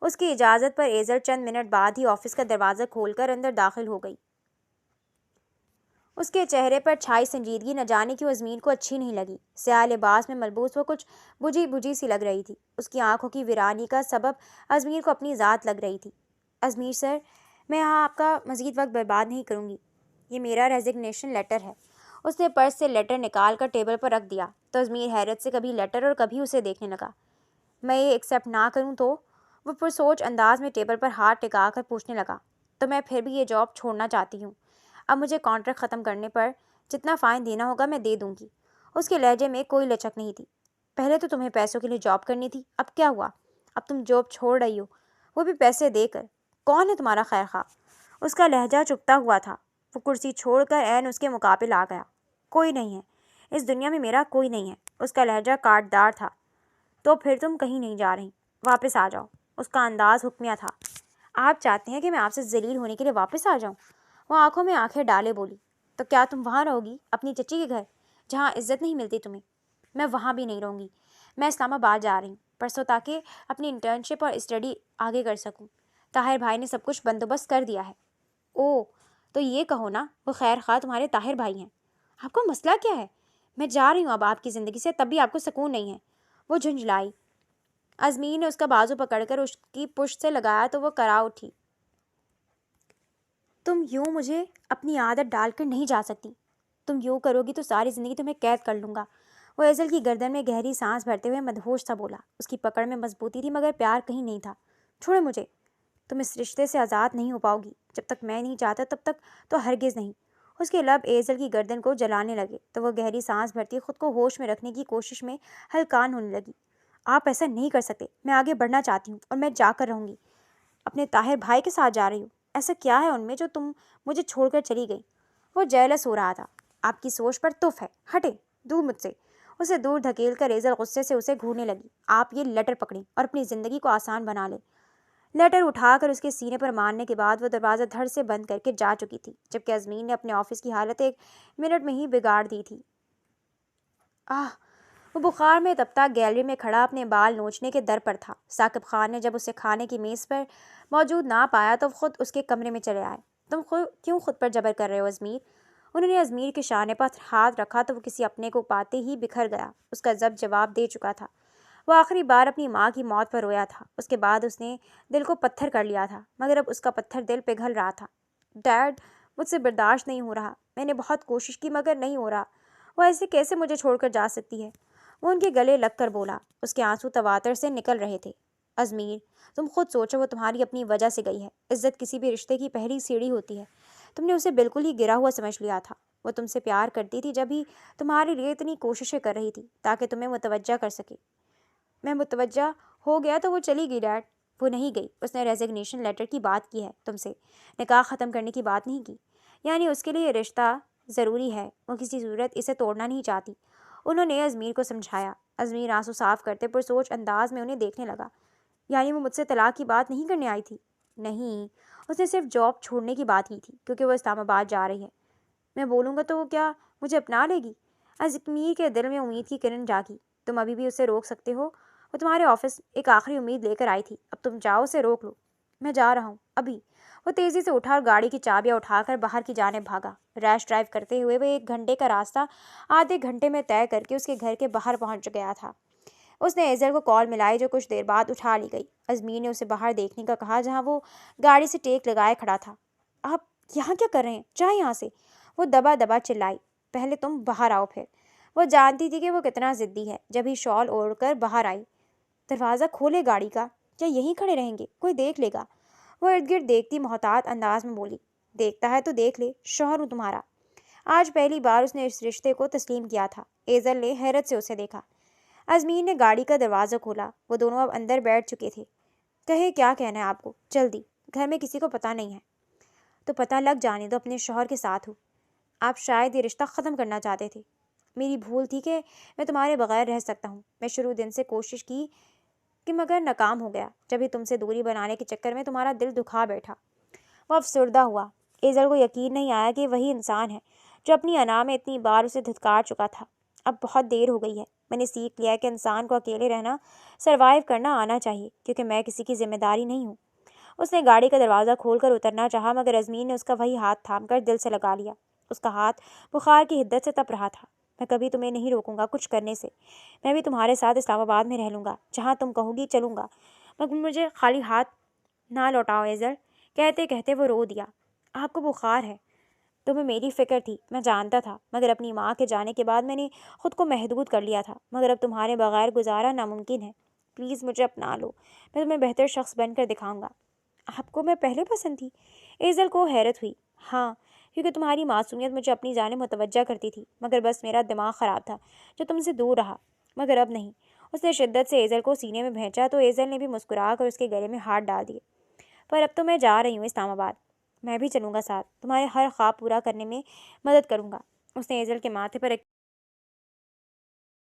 اس کی اجازت پر ایزل چند منٹ بعد ہی آفس کا دروازہ کھول کر اندر داخل ہو گئی۔ اس کے چہرے پر چھائی سنجیدگی نہ جانے کیوں ازمیر کو اچھی نہیں لگی۔ سیاہ لباس میں ملبوس وہ کچھ بجھی بجھی سی لگ رہی تھی۔ اس کی آنکھوں کی ویرانی کا سبب ازمیر کو اپنی ذات لگ رہی تھی۔ ازمیر سر، میں یہاں آپ کا مزید وقت برباد نہیں کروں گی، یہ میرا ریزگنیشن لیٹر ہے۔ اس نے پرس سے لیٹر نکال کر ٹیبل پر رکھ دیا تو ازمیر حیرت سے کبھی لیٹر اور کبھی اسے دیکھنے لگا۔ میں یہ ایکسیپٹ نہ کروں تو؟ وہ پرسوچ انداز میں ٹیبل پر ہاتھ ٹکا کر پوچھنے لگا۔ تو میں پھر بھی یہ جاب چھوڑنا چاہتی ہوں۔ اب مجھے کانٹریکٹ ختم کرنے پر جتنا فائن دینا ہوگا میں دے دوں گی۔ اس کے لہجے میں کوئی لچک نہیں تھی۔ پہلے تو تمہیں پیسوں کے لیے جاب کرنی تھی، اب کیا ہوا؟ اب تم جاب چھوڑ رہی ہو، وہ بھی پیسے دے کر۔ کون ہے تمہارا خیر خواہ؟ اس کا لہجہ چپتا ہوا تھا۔ وہ کرسی چھوڑ کر عین اس کے مقابل آ گیا۔ کوئی نہیں ہے، اس دنیا میں میرا کوئی نہیں ہے۔ اس کا لہجہ کاٹدار تھا۔ تو پھر تم کہیں نہیں جا رہی، واپس آ جاؤ۔ اس کا انداز حکمیہ تھا۔ آپ چاہتے ہیں کہ میں آپ سے ذلیل ہونے کے لیے واپس آ جاؤں؟ وہ آنکھوں میں آنکھیں ڈالے بولی۔ تو کیا تم وہاں رہو گی، اپنی چچی کے گھر، جہاں عزت نہیں ملتی تمہیں؟ میں وہاں بھی نہیں رہوں گی۔ میں اسلام آباد جا رہی ہوں پرسوں، تاکہ اپنی انٹرنشپ اور اسٹڈی آگے کر سکوں۔ طاہر بھائی نے سب کچھ بندوبست کر دیا ہے۔ اوہ، تو یہ کہو نا وہ خیر خواہ تمہارے طاہر بھائی ہیں۔ آپ کو مسئلہ کیا ہے؟ میں جا رہی ہوں اب آپ کی زندگی سے، تب بھی آپ کو سکون نہیں ہے۔ وہ جھنجھلائی۔ ازمیر نے اس کا بازو پکڑ کر اس کی پشت سے لگایا تو وہ کرا اٹھی۔ تم یوں مجھے اپنی عادت ڈال کر نہیں جا سکتی۔ تم یوں کرو گی تو ساری زندگی تمہیں قید کر لوں گا۔ وہ ایزل کی گردن میں گہری سانس بھرتے ہوئے مدہوش سا بولا۔ اس کی پکڑ میں مضبوطی تھی مگر پیار کہیں نہیں تھا۔ چھوڑے مجھے، تم اس رشتے سے آزاد نہیں ہو پاؤ گی۔ جب تک میں نہیں چاہتا تب تک تو ہرگز نہیں۔ اس کے لب ایزل کی گردن کو جلانے لگے تو وہ گہری سانس بھرتی خود کو ہوش میں رکھنے کی کوشش میں ہلکان ہونے لگی۔ آپ ایسا نہیں کر سکتے، میں آگے بڑھنا چاہتی ہوں اور میں جا کر رہوں گی۔ اپنے طاہر بھائی کے ساتھ جا رہی ہوں، ایسا کیا ہے ان میں جو تم مجھے چھوڑ کر چلی گئی؟ وہ جیلس ہو رہا تھا۔ آپ کی سوچ پر تف ہے، ہٹے دور مجھ سے۔ اسے دور دھکیل کر ایزل غصے سے اسے گھورنے لگی۔ آپ یہ لیٹر پکڑیں اور اپنی زندگی کو آسان بنا لیں۔ لیٹر اٹھا کر اس کے سینے پر مارنے کے بعد وہ دروازہ دھڑ سے بند کر کے جا چکی تھی، جبکہ ازمیر نے اپنے آفس کی حالت 1 منٹ میں ہی بگاڑ دی تھی۔ وہ بخار میں تپتا گیلری میں کھڑا اپنے بال نوچنے کے در پر تھا۔ ثاقب خان نے جب اسے کھانے کی میز پر موجود نہ پایا تو خود اس کے کمرے میں چلے آئے۔ تم کیوں خود پر جبر کر رہے ہو ازمیر؟ انہوں نے ازمیر کے شانے پر ہاتھ رکھا تو وہ کسی اپنے کو پاتے ہی بکھر گیا۔ اس کا ضبط جواب دے چکا تھا۔ وہ آخری بار اپنی ماں کی موت پر رویا تھا۔ اس کے بعد اس نے دل کو پتھر کر لیا تھا، مگر اب اس کا پتھر دل پگھل رہا تھا۔ ڈیڈ، مجھ سے برداشت نہیں ہو رہا۔ میں نے بہت کوشش کی مگر نہیں ہو رہا۔ وہ ایسے کیسے مجھے چھوڑ کر جا سکتی ہے؟ وہ ان کے گلے لگ کر بولا۔ اس کے آنسو تواتر سے نکل رہے تھے۔ ازمیر، تم خود سوچو، وہ تمہاری اپنی وجہ سے گئی ہے۔ عزت کسی بھی رشتے کی پہلی سیڑھی ہوتی ہے۔ تم نے اسے بالکل ہی گرا ہوا سمجھ لیا تھا۔ وہ تم سے پیار کرتی تھی، جب ہی تمہارے لیے اتنی کوششیں کر رہی تھی تاکہ تمہیں متوجہ کر سکے۔ میں متوجہ ہو گیا تو وہ چلی گئی ڈیڈ۔ وہ نہیں گئی، اس نے ریزگنیشن لیٹر کی بات کی ہے تم سے، نکاح ختم کرنے کی بات نہیں کی۔ یعنی اس کے لیے یہ رشتہ ضروری ہے، وہ کسی صورت اسے توڑنا نہیں چاہتی۔ انہوں نے ازمیر کو سمجھایا۔ ازمیر آنسو صاف کرتے پرسوچ انداز میں انہیں دیکھنے لگا۔ یعنی وہ مجھ سے طلاق کی بات نہیں کرنے آئی تھی؟ نہیں، اس نے صرف جاب چھوڑنے کی بات کی تھی، کیونکہ وہ اسلام آباد جا رہی ہے۔ میں بولوں گا تو وہ کیا مجھے اپنا لے گی؟ ازمیر کے دل میں امید کی کرن جاگی۔ تم ابھی بھی اسے روک سکتے ہو، وہ تمہارے آفس ایک آخری امید لے کر آئی تھی، اب تم جاؤ اسے روک لو۔ میں جا رہا ہوں ابھی۔ وہ تیزی سے اٹھا اور گاڑی کی چابیاں اٹھا کر باہر کی جانب بھاگا۔ ریش ڈرائیو کرتے ہوئے وہ 1 گھنٹے کا راستہ آدھے گھنٹے میں طے کر کے اس کے گھر کے باہر پہنچ گیا تھا۔ اس نے ایزل کو کال ملائی جو کچھ دیر بعد اٹھا لی گئی۔ ازمیر نے اسے باہر دیکھنے کا کہا جہاں وہ گاڑی سے ٹیک لگائے کھڑا تھا۔ آپ یہاں کیا کر رہے ہیں؟ جائیں یہاں سے، وہ دبا دبا چلائی۔ پہلے تم باہر آؤ پھر۔ وہ جانتی تھی کہ وہ کتنا ضدی ہے۔ جب ہی شال اوڑھ کر باہر آئی۔ دروازہ کھولے گاڑی کا، کیا یہیں کھڑے رہیں گے؟ کوئی دیکھ لے گا؟ وہ ارد گرد دیکھتی محتاط انداز میں بولی۔ دیکھتا ہے تو دیکھ لے، شوہر ہوں تمہارا۔ آج پہلی بار اس نے اس رشتے کو تسلیم کیا تھا۔ ایزل نے حیرت سے اسے دیکھا۔ ازمیر نے گاڑی کا دروازہ کھولا۔ وہ دونوں اب اندر بیٹھ چکے تھے۔ کہے کیا کہنا ہے آپ کو؟ جلدی، گھر میں کسی کو پتہ نہیں ہے۔ تو پتہ لگ جانے دو، اپنے شوہر کے ساتھ ہوں۔ آپ شاید یہ رشتہ ختم کرنا چاہتے تھے۔ میری بھول تھی کہ میں تمہارے بغیر رہ سکتا ہوں۔ میں شروع دن سے کوشش کی کہ مگر ناکام ہو گیا، جب ہی تم سے دوری بنانے کے چکر میں تمہارا دل دکھا بیٹھا۔ وہ افسردہ ہوا۔ ایزل کو یقین نہیں آیا کہ وہی انسان ہے جو اپنی انا میں اتنی بار اسے دھتکار چکا تھا۔ اب بہت دیر ہو گئی ہے، میں نے سیکھ لیا ہے کہ انسان کو اکیلے رہنا، سروائیو کرنا آنا چاہیے، کیونکہ میں کسی کی ذمہ داری نہیں ہوں۔ اس نے گاڑی کا دروازہ کھول کر اترنا چاہا، مگر ازمین نے اس کا وہی ہاتھ تھام کر دل سے لگا لیا۔ اس کا ہاتھ بخار کی حدت سے تپ رہا تھا۔ میں کبھی تمہیں نہیں روکوں گا کچھ کرنے سے، میں بھی تمہارے ساتھ اسلام آباد میں رہ لوں گا، جہاں تم کہو گی چلوں گا، مگر مجھے خالی ہاتھ نہ لوٹاؤ ایزل۔ کہتے کہتے وہ رو دیا۔ آپ کو بخار ہے؟ تمہیں میری فکر تھی، میں جانتا تھا، مگر اپنی ماں کے جانے کے بعد میں نے خود کو محدود کر لیا تھا، مگر اب تمہارے بغیر گزارا ناممکن ہے۔ پلیز مجھے اپنا لو، میں تمہیں بہتر شخص بن کر دکھاؤں گا۔ آپ کو میں پہلے پسند تھی؟ ایزل کو حیرت ہوئی۔ ہاں، کیونکہ تمہاری معصومیت مجھے اپنی جانب متوجہ کرتی تھی، مگر بس میرا دماغ خراب تھا جو تم سے دور رہا، مگر اب نہیں۔ اس نے شدت سے ایزل کو سینے میں بھینچا تو ایزل نے بھی مسکرا کر اس کے گلے میں ہاتھ ڈال دیے۔ پر اب تو میں جا رہی ہوں اسلام آباد، میں بھی چلوں گا ساتھ، تمہارے ہر خواب پورا کرنے میں مدد کروں گا۔ اس نے ایزل کے ماتھے پر